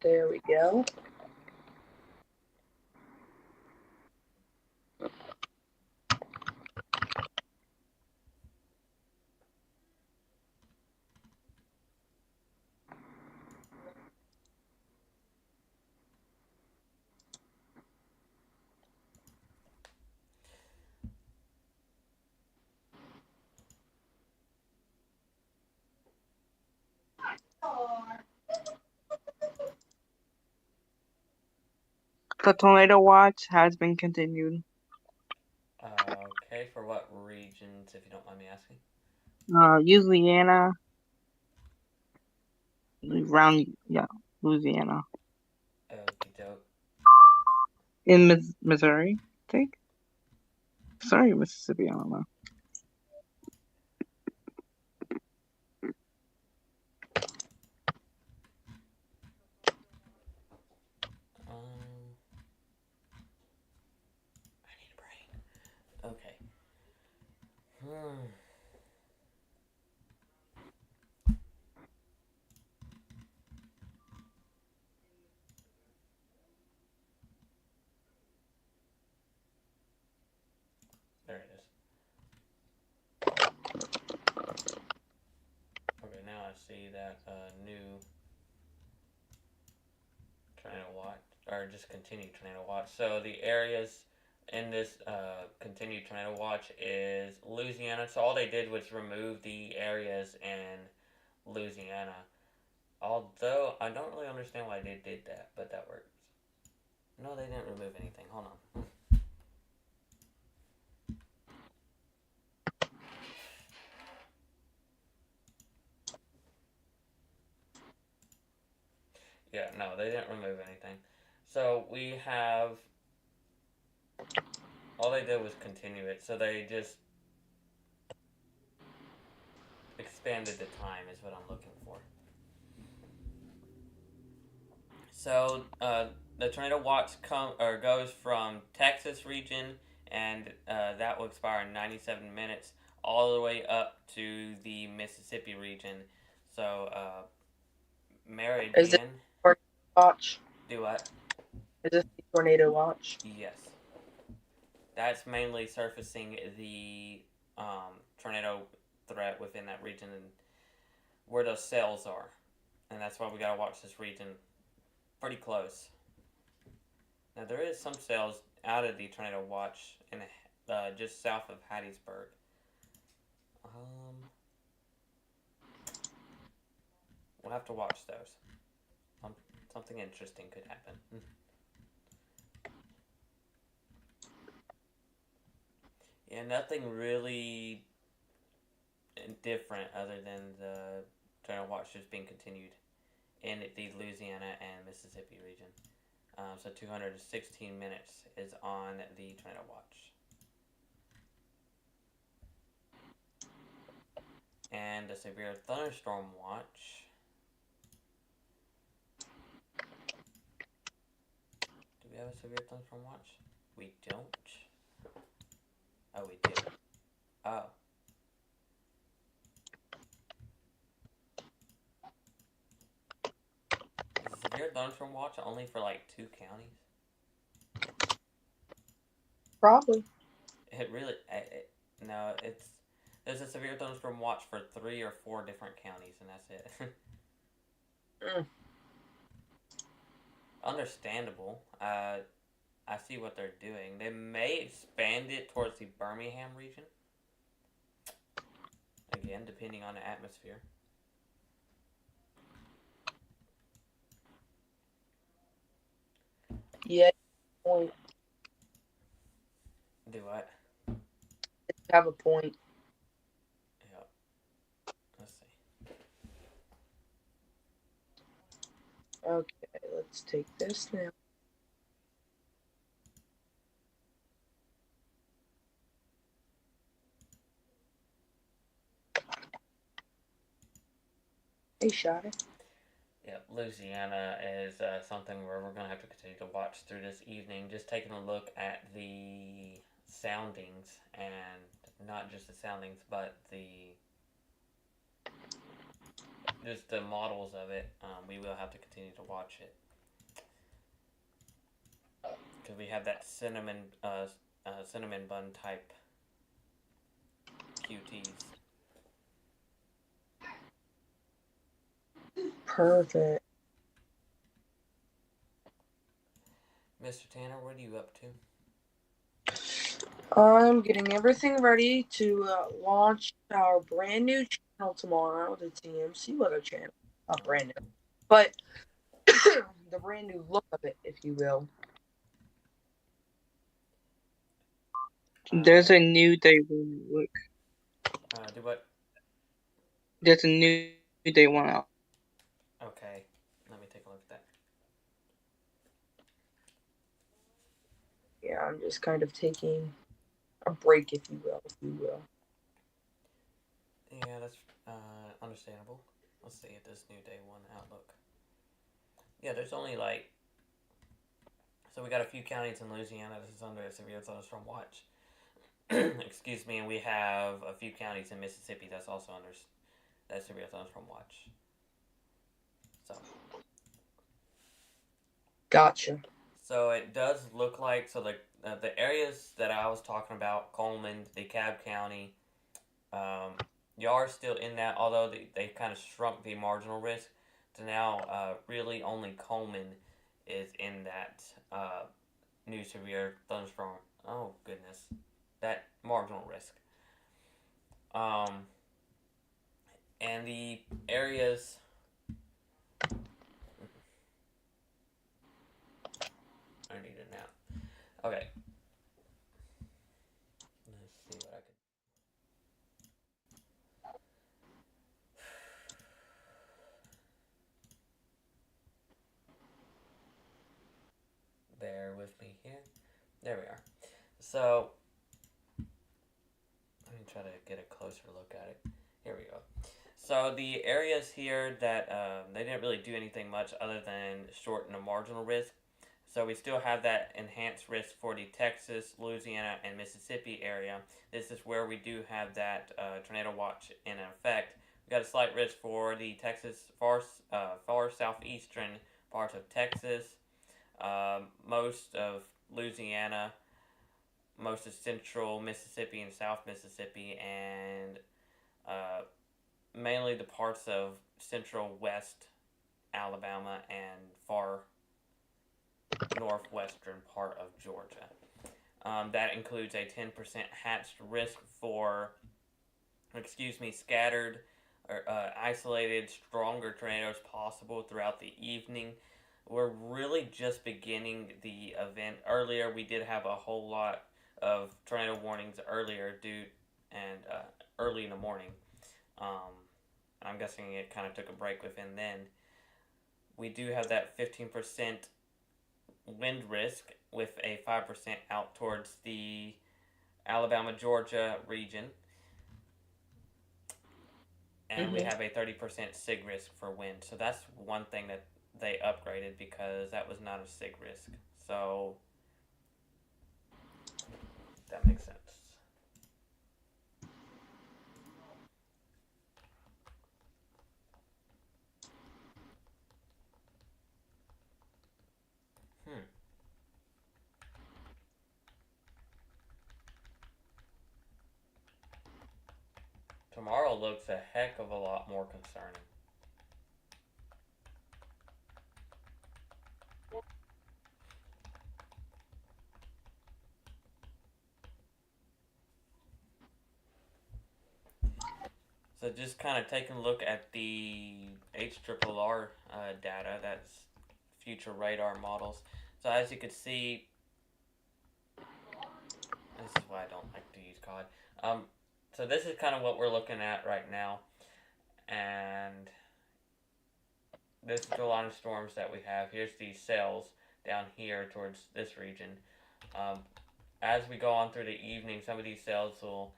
There we go. The tornado watch has been continued. Okay, for what regions, if you don't mind me asking? Louisiana. Louisiana. Okie doke. In Missouri, I think. Sorry, Mississippi, I don't know. I need a brain. Okay. There it is. Okay, now I see that new tornado watch, or just continued tornado watch. So the areas in this continued tornado watch is Louisiana. So all they did was remove the areas in Louisiana. Although I don't really understand why they did that, but that works. No, they didn't remove anything. Hold on. Yeah, no, they didn't remove anything. So we have. All they did was continue it. So they just expanded the time, is what I'm looking for. So the tornado watch goes from Texas region, and that will expire in 97 minutes, all the way up to the Mississippi region. So, Mary Is it Dean, tornado watch? do what? Is this the tornado watch? Yes, that's mainly surfacing the tornado threat within that region and where those cells are, and that's why we gotta watch this region pretty close. Now there is some cells out of the tornado watch in just south of Hattiesburg. We'll have to watch those. Something interesting could happen. Yeah, nothing really different other than the tornado watch just being continued in the Louisiana and Mississippi region. So 216 minutes is on the tornado watch. and a severe thunderstorm watch. Do we have a severe thunderstorm watch? We don't. Oh, we do. Oh. Is a severe thunderstorm watch only for like 2 counties? Probably. It really. No, it's. There's a severe thunderstorm watch for 3 or 4 different counties, and that's it. Mm. Understandable. I see what they're doing. They may expand it towards the Birmingham region. Again, depending on the atmosphere. Yeah. Point. Do what? Have a point. Yeah. Let's see. Okay, let's take this now. Hey, Shotty. Yeah, Louisiana is something where we're going to have to continue to watch through this evening. Just taking a look at the soundings, and not just the soundings, but just the models of it. We will have to continue to watch it because we have that cinnamon bun type QTs. Perfect. Mr. Tanner, what are you up to? I'm getting everything ready to launch our brand new channel tomorrow, the TMC Weather channel. Not brand new, but the brand new look of it, if you will. There's a new day one. Look, Do what? there's a new day one out. Okay, let me take a look at that. Yeah, I'm just kind of taking a break, if you will. Yeah, that's understandable. Let's see at this new day one outlook. Yeah, there's only like. So we got a few counties in Louisiana that is under a severe thunderstorm watch. Excuse me, and we have a few counties in Mississippi that's also under that severe thunderstorm watch. So. Gotcha. So it does look like the areas that I was talking about, Coleman, DeKalb County, you are still in that, although they kind of shrunk the marginal risk to now really only Coleman is in that new severe thunderstorm. Oh, goodness. That marginal risk. And the areas. I need it now. Okay. Let's see what I can. Bear with me here. There we are. So, let me try to get a closer look at it. Here we go. So the areas here that they didn't really do anything much other than shorten the marginal risk. So we still have that enhanced risk for the Texas, Louisiana, and Mississippi area. This is where we do have that tornado watch in effect. We got a slight risk for the Texas far southeastern parts of Texas, most of Louisiana, most of central Mississippi and South Mississippi, and mainly the parts of central west Alabama and far northwestern part of Georgia. That includes a 10% hatched risk for, scattered or isolated stronger tornadoes possible throughout the evening. We're really just beginning the event. Earlier, we did have a whole lot of tornado warnings earlier early in the morning. I'm guessing it kind of took a break within then. We do have that 15% wind risk with a 5% out towards the Alabama, Georgia region. and we have a 30% sig risk for wind. So that's one thing that they upgraded because that was not a sig risk. So that makes sense. Hmm. Tomorrow looks a heck of a lot more concerning. So just kind of taking a look at the HRRR data, that's future radar models. So as you can see, this is why I don't like to use COD. So this is kind of what we're looking at right now, and this is the line of storms that we have. Here's these cells down here towards this region. Um, as we go on through the evening, some of these cells will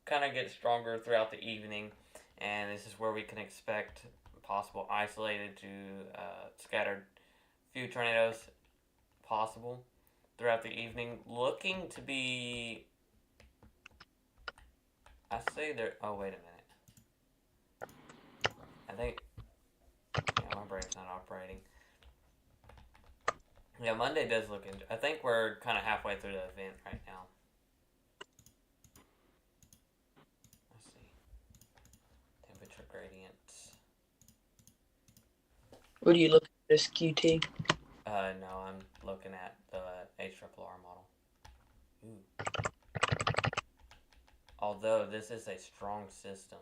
kind of get stronger throughout the evening, and this is where we can expect possible isolated to scattered few tornadoes possible throughout the evening. Looking to be, I say there. Oh wait a minute. I think my brain's not operating. Yeah, Monday does look. I think we're kind of halfway through the event right now. Let's see. Temperature gradients. What do you look at this QT? No, I'm looking at the HRRR model. Ooh. Although this is a strong system.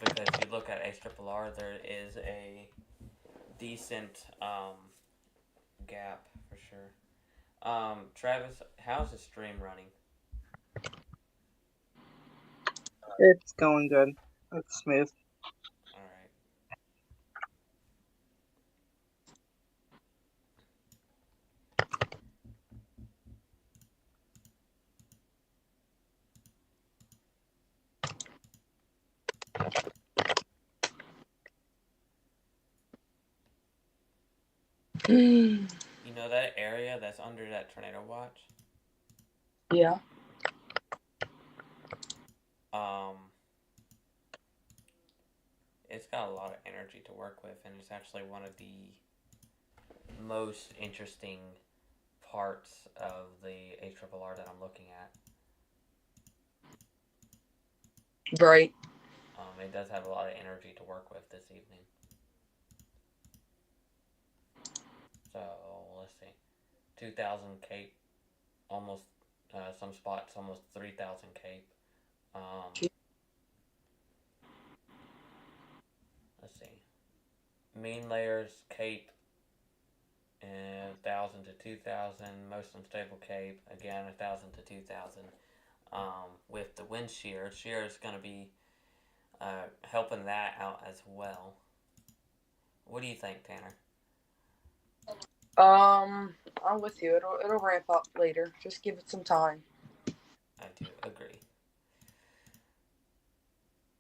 Because if you look at HRRR, there is a decent gap for sure. Travis, how's the stream running? It's going good. It's smooth. Alright. You know that area that's under that tornado watch? Yeah. It's got a lot of energy to work with, and it's actually one of the most interesting parts of the HRRR that I'm looking at. Right. It does have a lot of energy to work with this evening. So let's see, 2,000 cape, almost some spots almost 3,000 cape. Let's see, mean layers cape, 1,000 to 2,000. Most unstable cape again 1,000 to 2,000. With the wind shear is going to be helping that out as well. What do you think, Tanner? I'm with you. It'll ramp up later. Just give it some time. I do agree.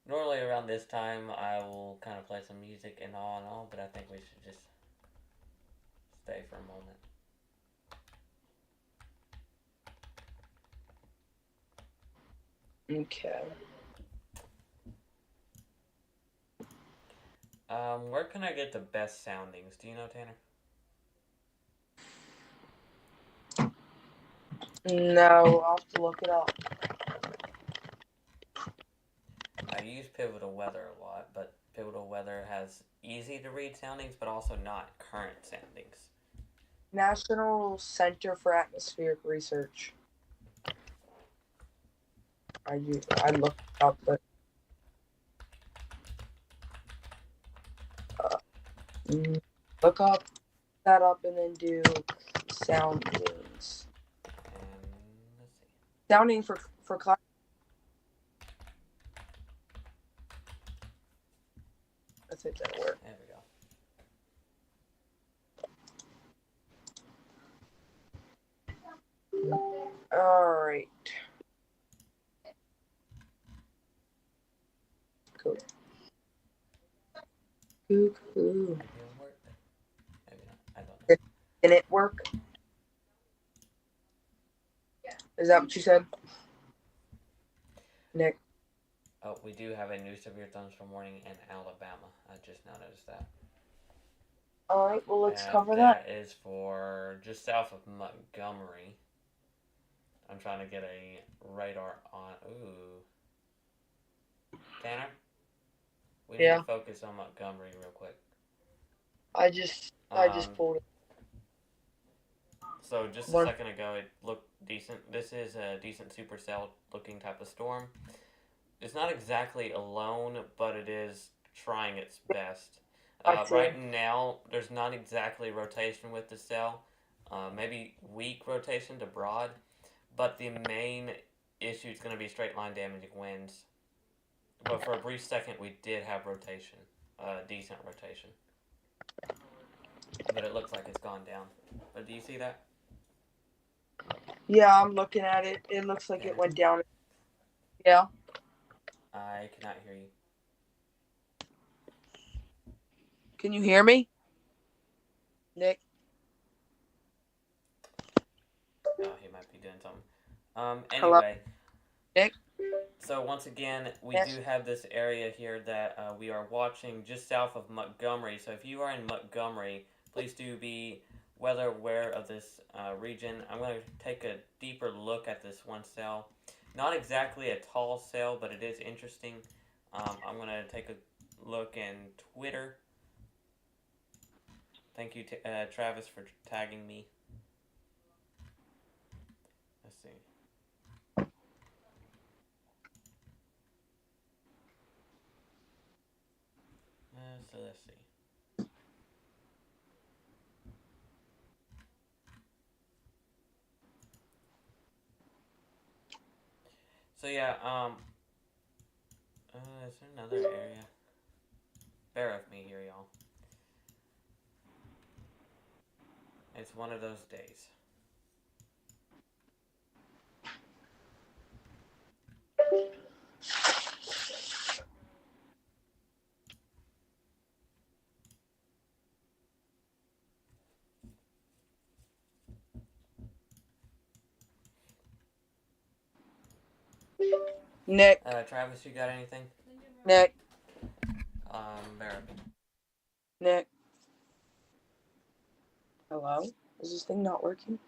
Normally around this time I will kind of play some music and all, but I think we should just stay for a moment. Okay. Where can I get the best soundings? Do you know, Tanner? No, I'll have to look it up. I use Pivotal Weather a lot, but Pivotal Weather has easy to read soundings, but also not current soundings. National Center for Atmospheric Research. I looked it up, but look up that up and then do soundings. Let's see. Sounding for climate. I think that'll work. There we go. All right. code. Cuckoo. Maybe it'll work. Maybe not. I don't know. Can it work? Is that what you said? Nick? Oh, we do have a new severe thunderstorm warning in Alabama. I just now noticed that. Alright, well, let's And cover that. That is for just south of Montgomery. I'm trying to get a radar on. Ooh. Tanner? We need Yeah. to focus on Montgomery real quick. I just pulled it. So just a One- second ago, it looked decent. This is a decent supercell looking type of storm. It's not exactly alone, but it is trying its best. Right now, there's not exactly rotation with the cell. Maybe weak rotation to broad, but the main issue is going to be straight line damaging winds. But for a brief second, we did have rotation, decent rotation. But it looks like it's gone down. But do you see that? Yeah, I'm looking at it. It looks like it went down. Yeah. I cannot hear you. Can you hear me? Nick? Oh, he might be doing something. Hello? Anyway. Nick? So once again, we Yes. do have this area here that we are watching just south of Montgomery. So if you are in Montgomery, please do be weather aware of this region. I'm going to take a deeper look at this one cell. Not exactly a tall cell, but it is interesting. I'm going to take a look in Twitter. Thank you, Travis, for tagging me. Let's see. So let's see. So yeah, is there another area? Bear with me here, y'all. It's one of those days. Nick? Travis, you got anything? Nick? Bear with me. Nick? Hello? Is this thing not working?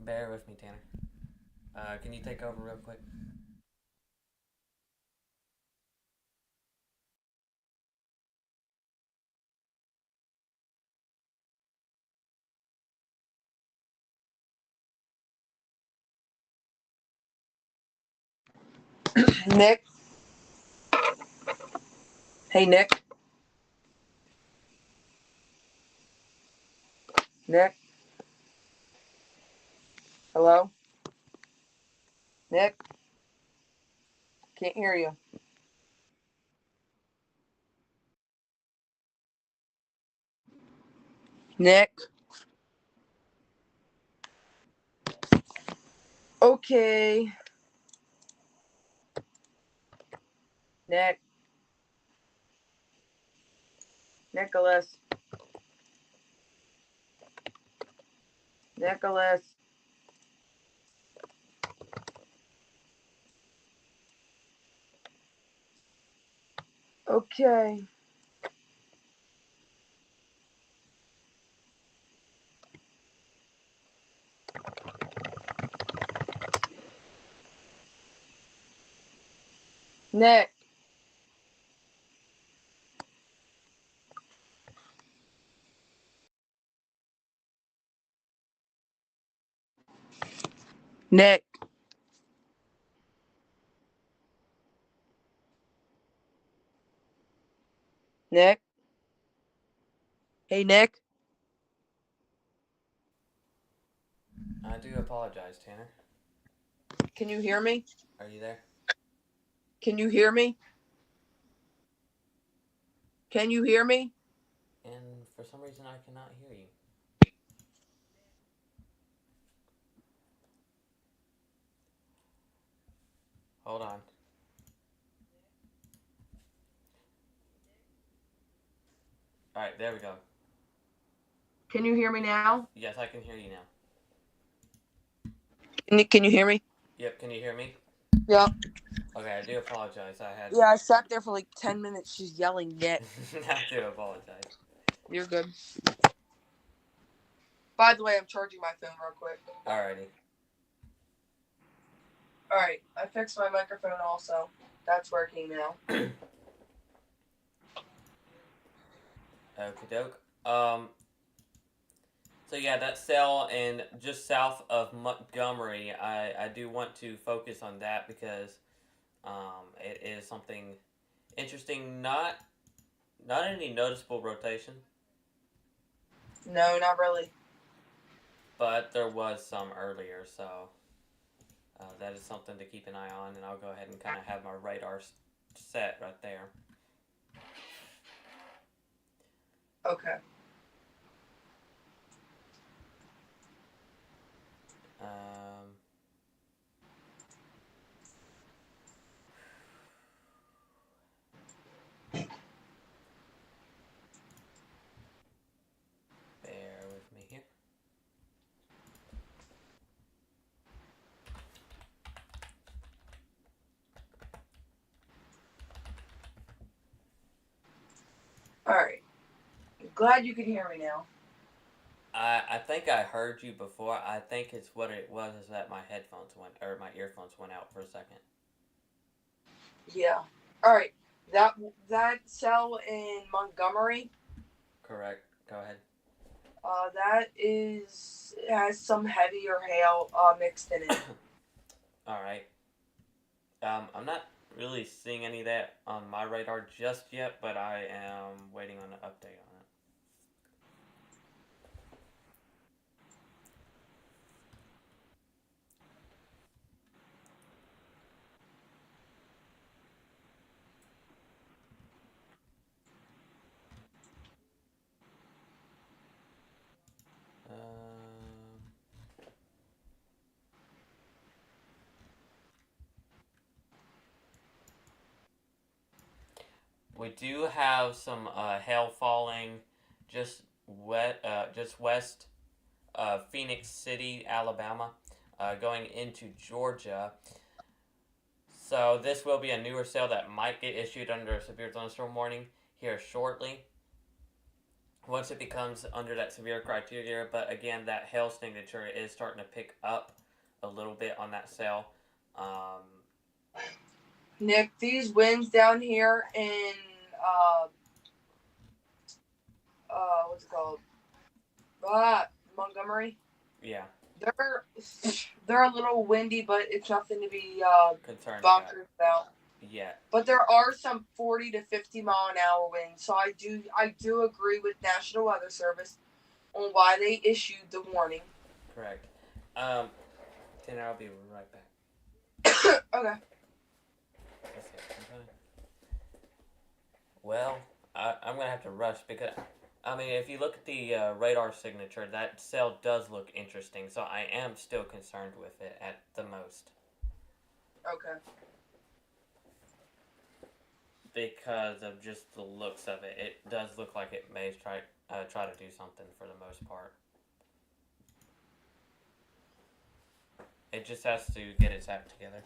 Bear with me, Tanner. Can you take over real quick? Nick? Hey, Nick? Nick? Hello? Nick? Can't hear you. Nick? Okay. Nick? Nicholas? Nicholas? Okay. Nick? Nick? Nick? Hey, Nick? I do apologize, Tanner. Can you hear me? Are you there? Can you hear me? Can you hear me? And for some reason, I cannot hear you. Hold on. Alright, there we go. Can you hear me now? Yes, I can hear you now. Can you hear me? Yep, can you hear me? Yeah. Okay, I do apologize. I had. Yeah, I sat there for like 10 minutes just yelling Nick. I do apologize. You're good. By the way, I'm charging my phone real quick. Alrighty. Alright, I fixed my microphone also. That's working now. Okie doke. So yeah, that sale in just south of Montgomery, I do want to focus on that because it is something interesting. Not any noticeable rotation, No, not really. but there was some earlier, so that is something to keep an eye on. And I'll go ahead and kind of have my radar set right there. Okay. Bear with me here. Alright. Glad you can hear me now. I think I heard you before. I think it's what it was is that my headphones went, or my earphones went out for a second. Yeah. Alright. That cell in Montgomery. Correct. Go ahead. That has some heavier hail mixed in it. All right. I'm not really seeing any of that on my radar just yet, but I am waiting on an update on it. We do have some hail falling just west of Phoenix City, Alabama, going into Georgia. So this will be a newer sale that might get issued under a severe thunderstorm warning here shortly. Once it becomes under that severe criteria, but again, that hail signature is starting to pick up a little bit on that sale. Nick, these winds down here in what's it called? Montgomery. Yeah. They're a little windy, but it's nothing to be concerned bonkers about. Yeah. But there are some 40 to 50 mile an hour winds, so I do agree with National Weather Service on why they issued the warning. Correct. Tanner, I'll be right back. Okay. Well, I'm gonna have to rush because, I mean, if you look at the radar signature, that cell does look interesting. So I am still concerned with it at the most. Okay. Because of just the looks of it, it does look like it may try to do something for the most part. It just has to get its act together.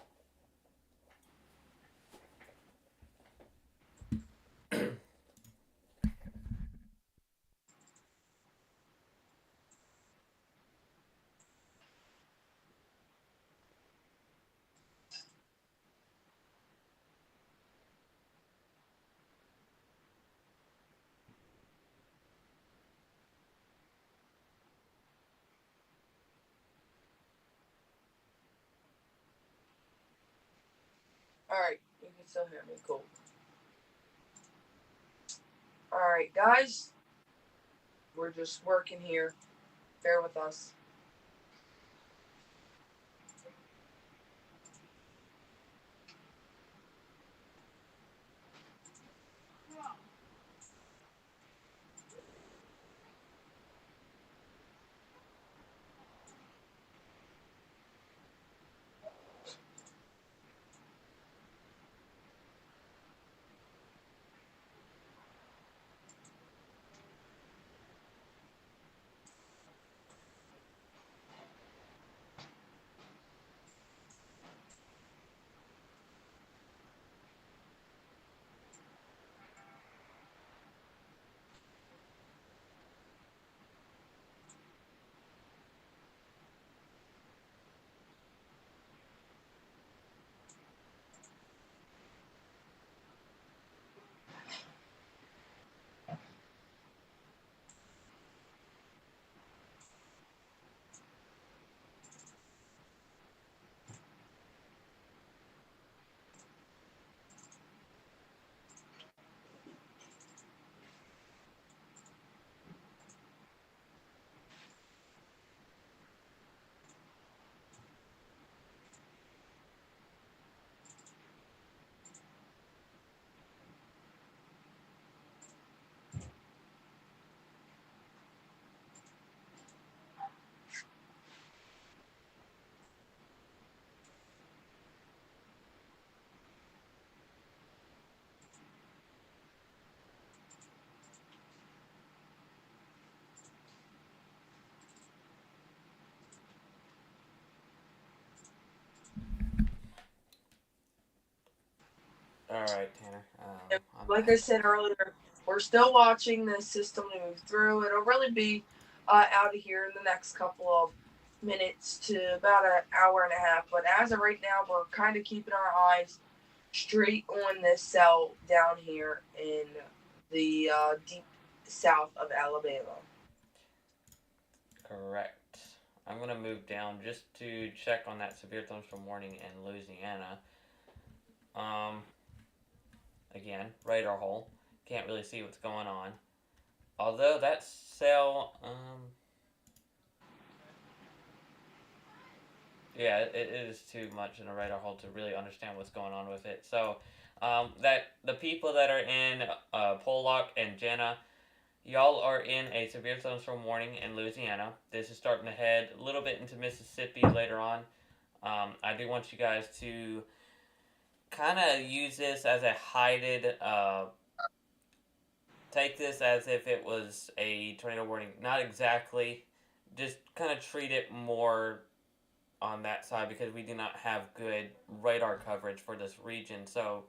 Alright, you can still hear me. Cool. Alright, guys. We're just working here. Bear with us. right, Tanner. I'm Like back. I said earlier, we're still watching the system move through. It'll really be out of here in the next couple of minutes to about an hour and a half. But as of right now, we're kind of keeping our eyes straight on this cell down here in the deep south of Alabama. Correct. I'm gonna move down just to check on that severe thunderstorm warning in Louisiana. Um, again, radar hole. Can't really see what's going on. Although that cell, yeah, it is too much in a radar hole to really understand what's going on with it. So, that the people that are in Pollock and Jenna, y'all are in a severe thunderstorm warning in Louisiana. This is starting to head a little bit into Mississippi later on. I do want you guys to kind of use this as a hided, take this as if it was a tornado warning. Not exactly. Just kind of treat it more on that side because we do not have good radar coverage for this region. So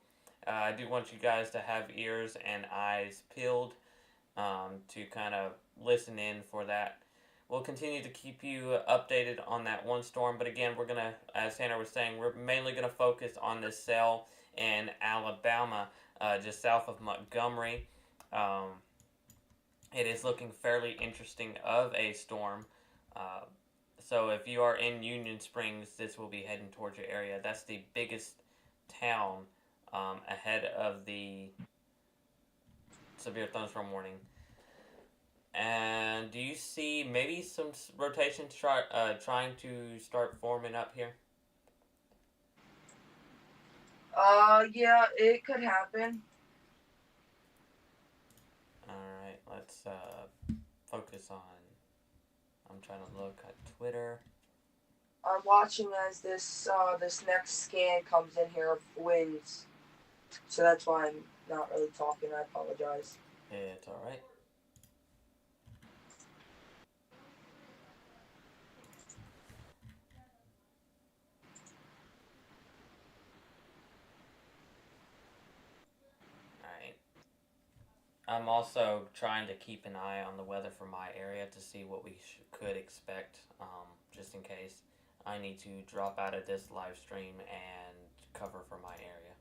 I do want you guys to have ears and eyes peeled to kind of listen in for that. We'll continue to keep you updated on that one storm, but again, we're gonna, as Tanner was saying, we're mainly gonna focus on this cell in Alabama, just south of Montgomery. Um, it is looking fairly interesting of a storm. Uh, so if you are in Union Springs, this will be heading towards your area. That's the biggest town ahead of the severe thunderstorm warning. And do you see maybe some rotation trying to start forming up here? Yeah, it could happen. All right, let's focus on. I'm trying to look at Twitter. I'm watching as this next scan comes in here of winds, so that's why I'm not really talking. I apologize. It's all right. All right. I'm also trying to keep an eye on the weather for my area to see what we could expect, just in case I need to drop out of this live stream and cover for my area.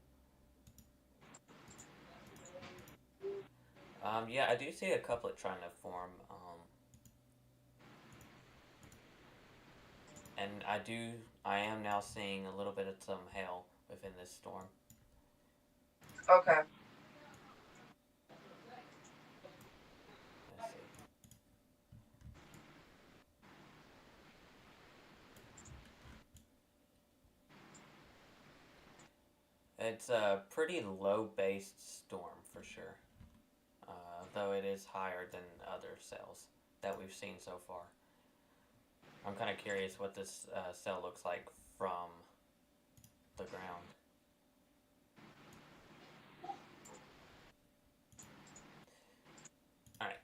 Yeah, I do see a couplet trying to form, and I am now seeing a little bit of some hail within this storm. Okay. Let's see. It's a pretty low-based storm for sure, though it is higher than other cells that we've seen so far. I'm kind of curious what this cell looks like from the ground. All right.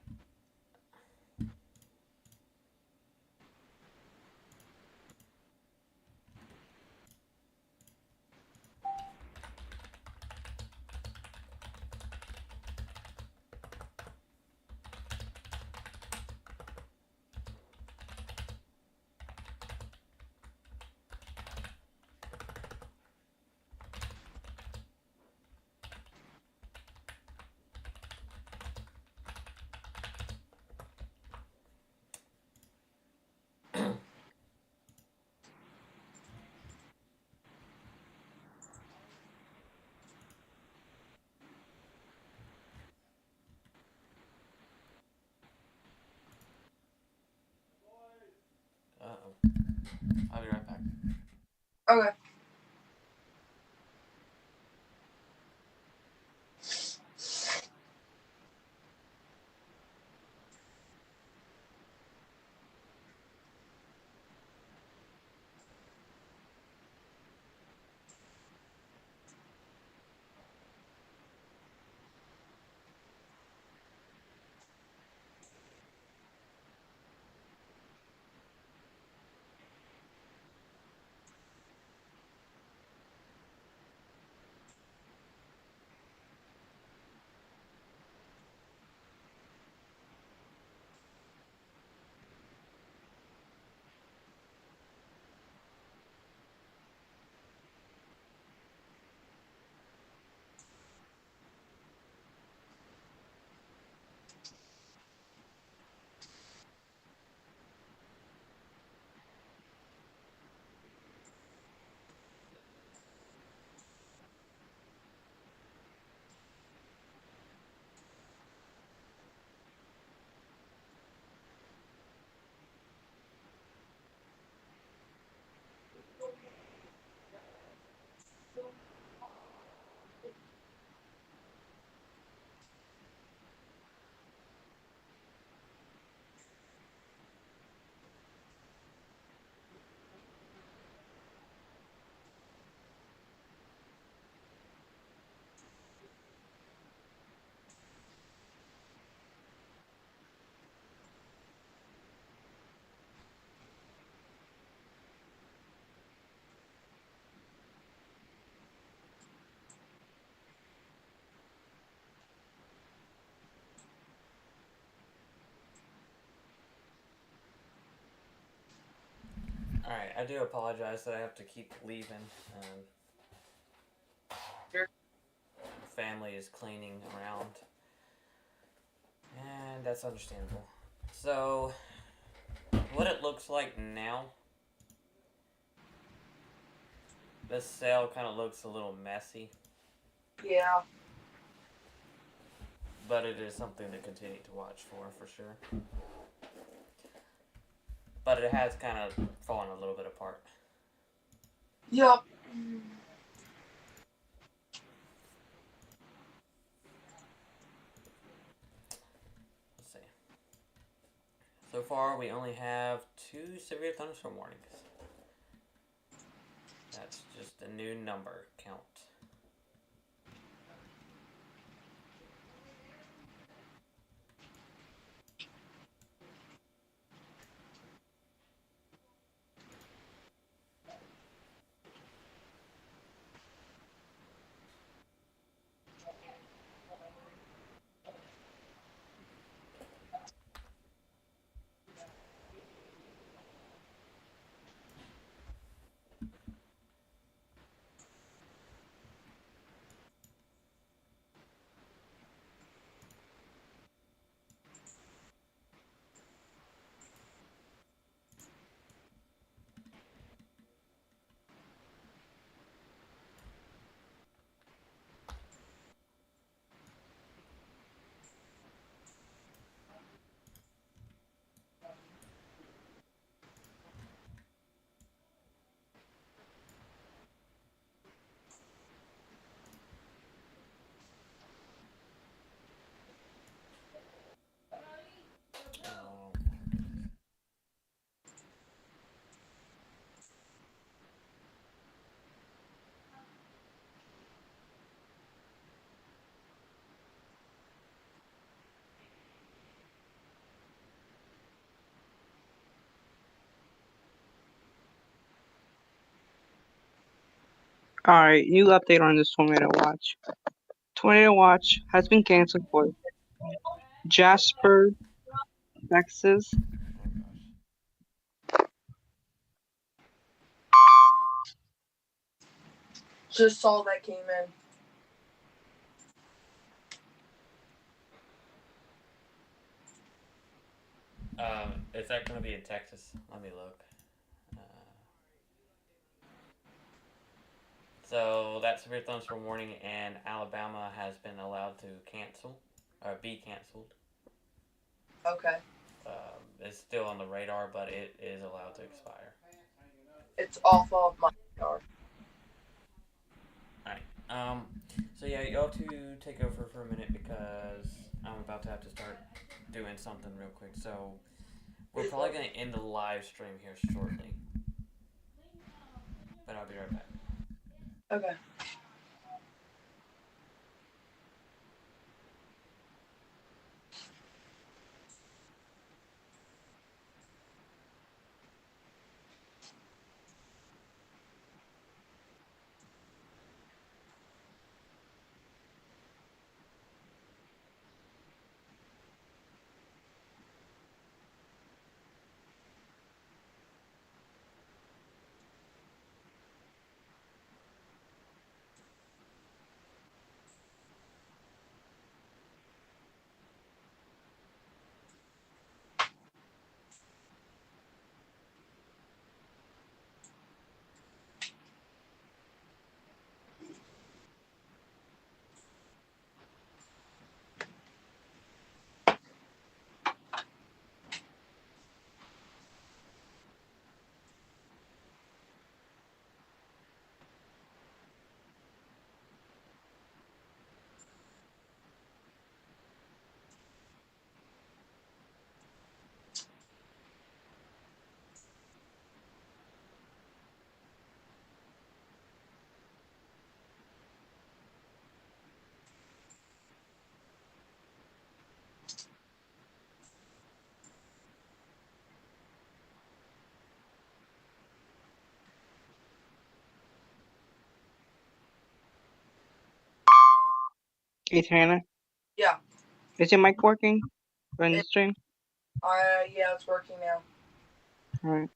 Uh-oh. I'll be right back. Okay. Alright, I do apologize that I have to keep leaving. Sure. Family is cleaning around. And that's understandable. So, what it looks like now, this sale kind of looks a little messy, Yeah. but it is something to continue to watch for sure. But it has kind of fallen a little bit apart. Yep. Let's see. So far, we only have 2 severe thunderstorm warnings. That's just a new number count. Alright, new update on this tornado watch. Tornado watch has been canceled for Jasper, Texas. Just saw that came in. Is that going to be in Texas? Let me look. So that severe thunderstorm warning in Alabama has been allowed to cancel, or be canceled. Okay. It's still on the radar, but it is allowed to expire. It's off of my radar. Alright. So yeah, y'all two take over for a minute because I'm about to have to start doing something real quick. So we're probably going to end the live stream here shortly. But I'll be right back. Okay. Hey, Hannah. Yeah. Is your mic working on the stream? Yeah, it's working now. Alright.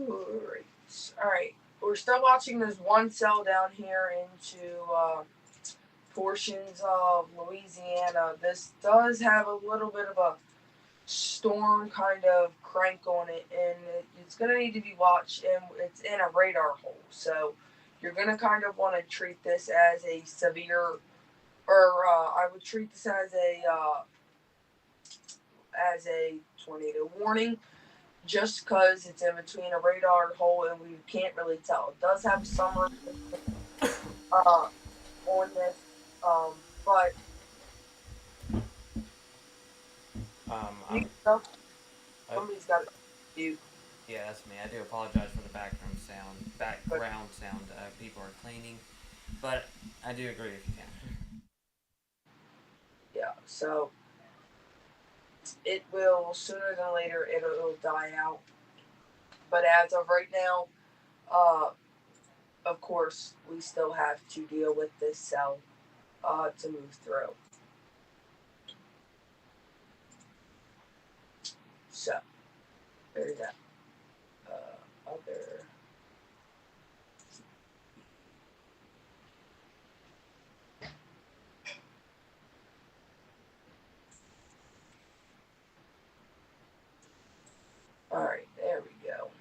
Alright. We're still watching this one cell down here into portions of Louisiana. This does have a little bit of a storm kind of crank on it, and it's going to need to be watched, and it's in a radar hole. So you're going to kind of want to treat this as a severe, or I would treat this as a tornado warning, just because it's in between a radar hole and we can't really tell. It does have some on this, but somebody's got to mute. Yeah, that's me. I do apologize for the background sound. People are cleaning, but I do agree if you can. Yeah, so it will, sooner than later, it'll die out. But as of right now, of course, we still have to deal with this cell to move through. So, there's that. Other. Alright, there we go.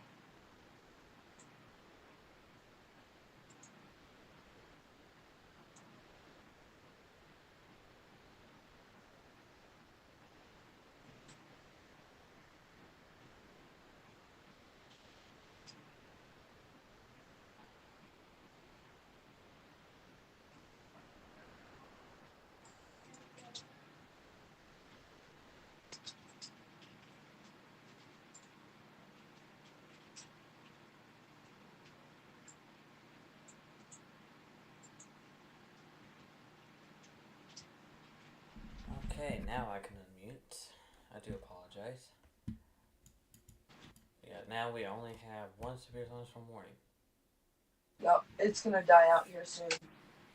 Okay, now I can unmute. I do apologize. Yeah, now we only have one severe thunderstorm warning. Yep, it's gonna die out here soon.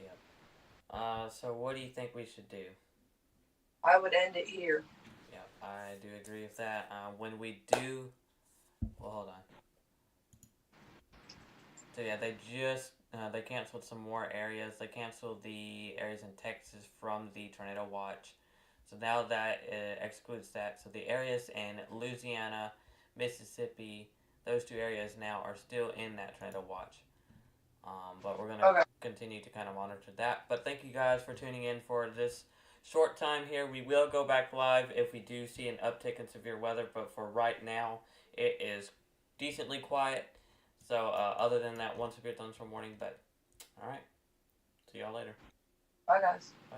Yep. So what do you think we should do? I would end it here. Yep, I do agree with that. When we do, well, hold on. So yeah, they canceled some more areas. They canceled the areas in Texas from the tornado watch. So now that excludes that. So the areas in Louisiana, Mississippi, those two areas now are still in that tornado watch. But we're going to continue to kind of monitor that. But thank you guys for tuning in for this short time here. We will go back live if we do see an uptick in severe weather. But for right now, it is decently quiet. So other than that, one severe thunderstorm warning. But all right. See y'all later. Bye, guys. Bye.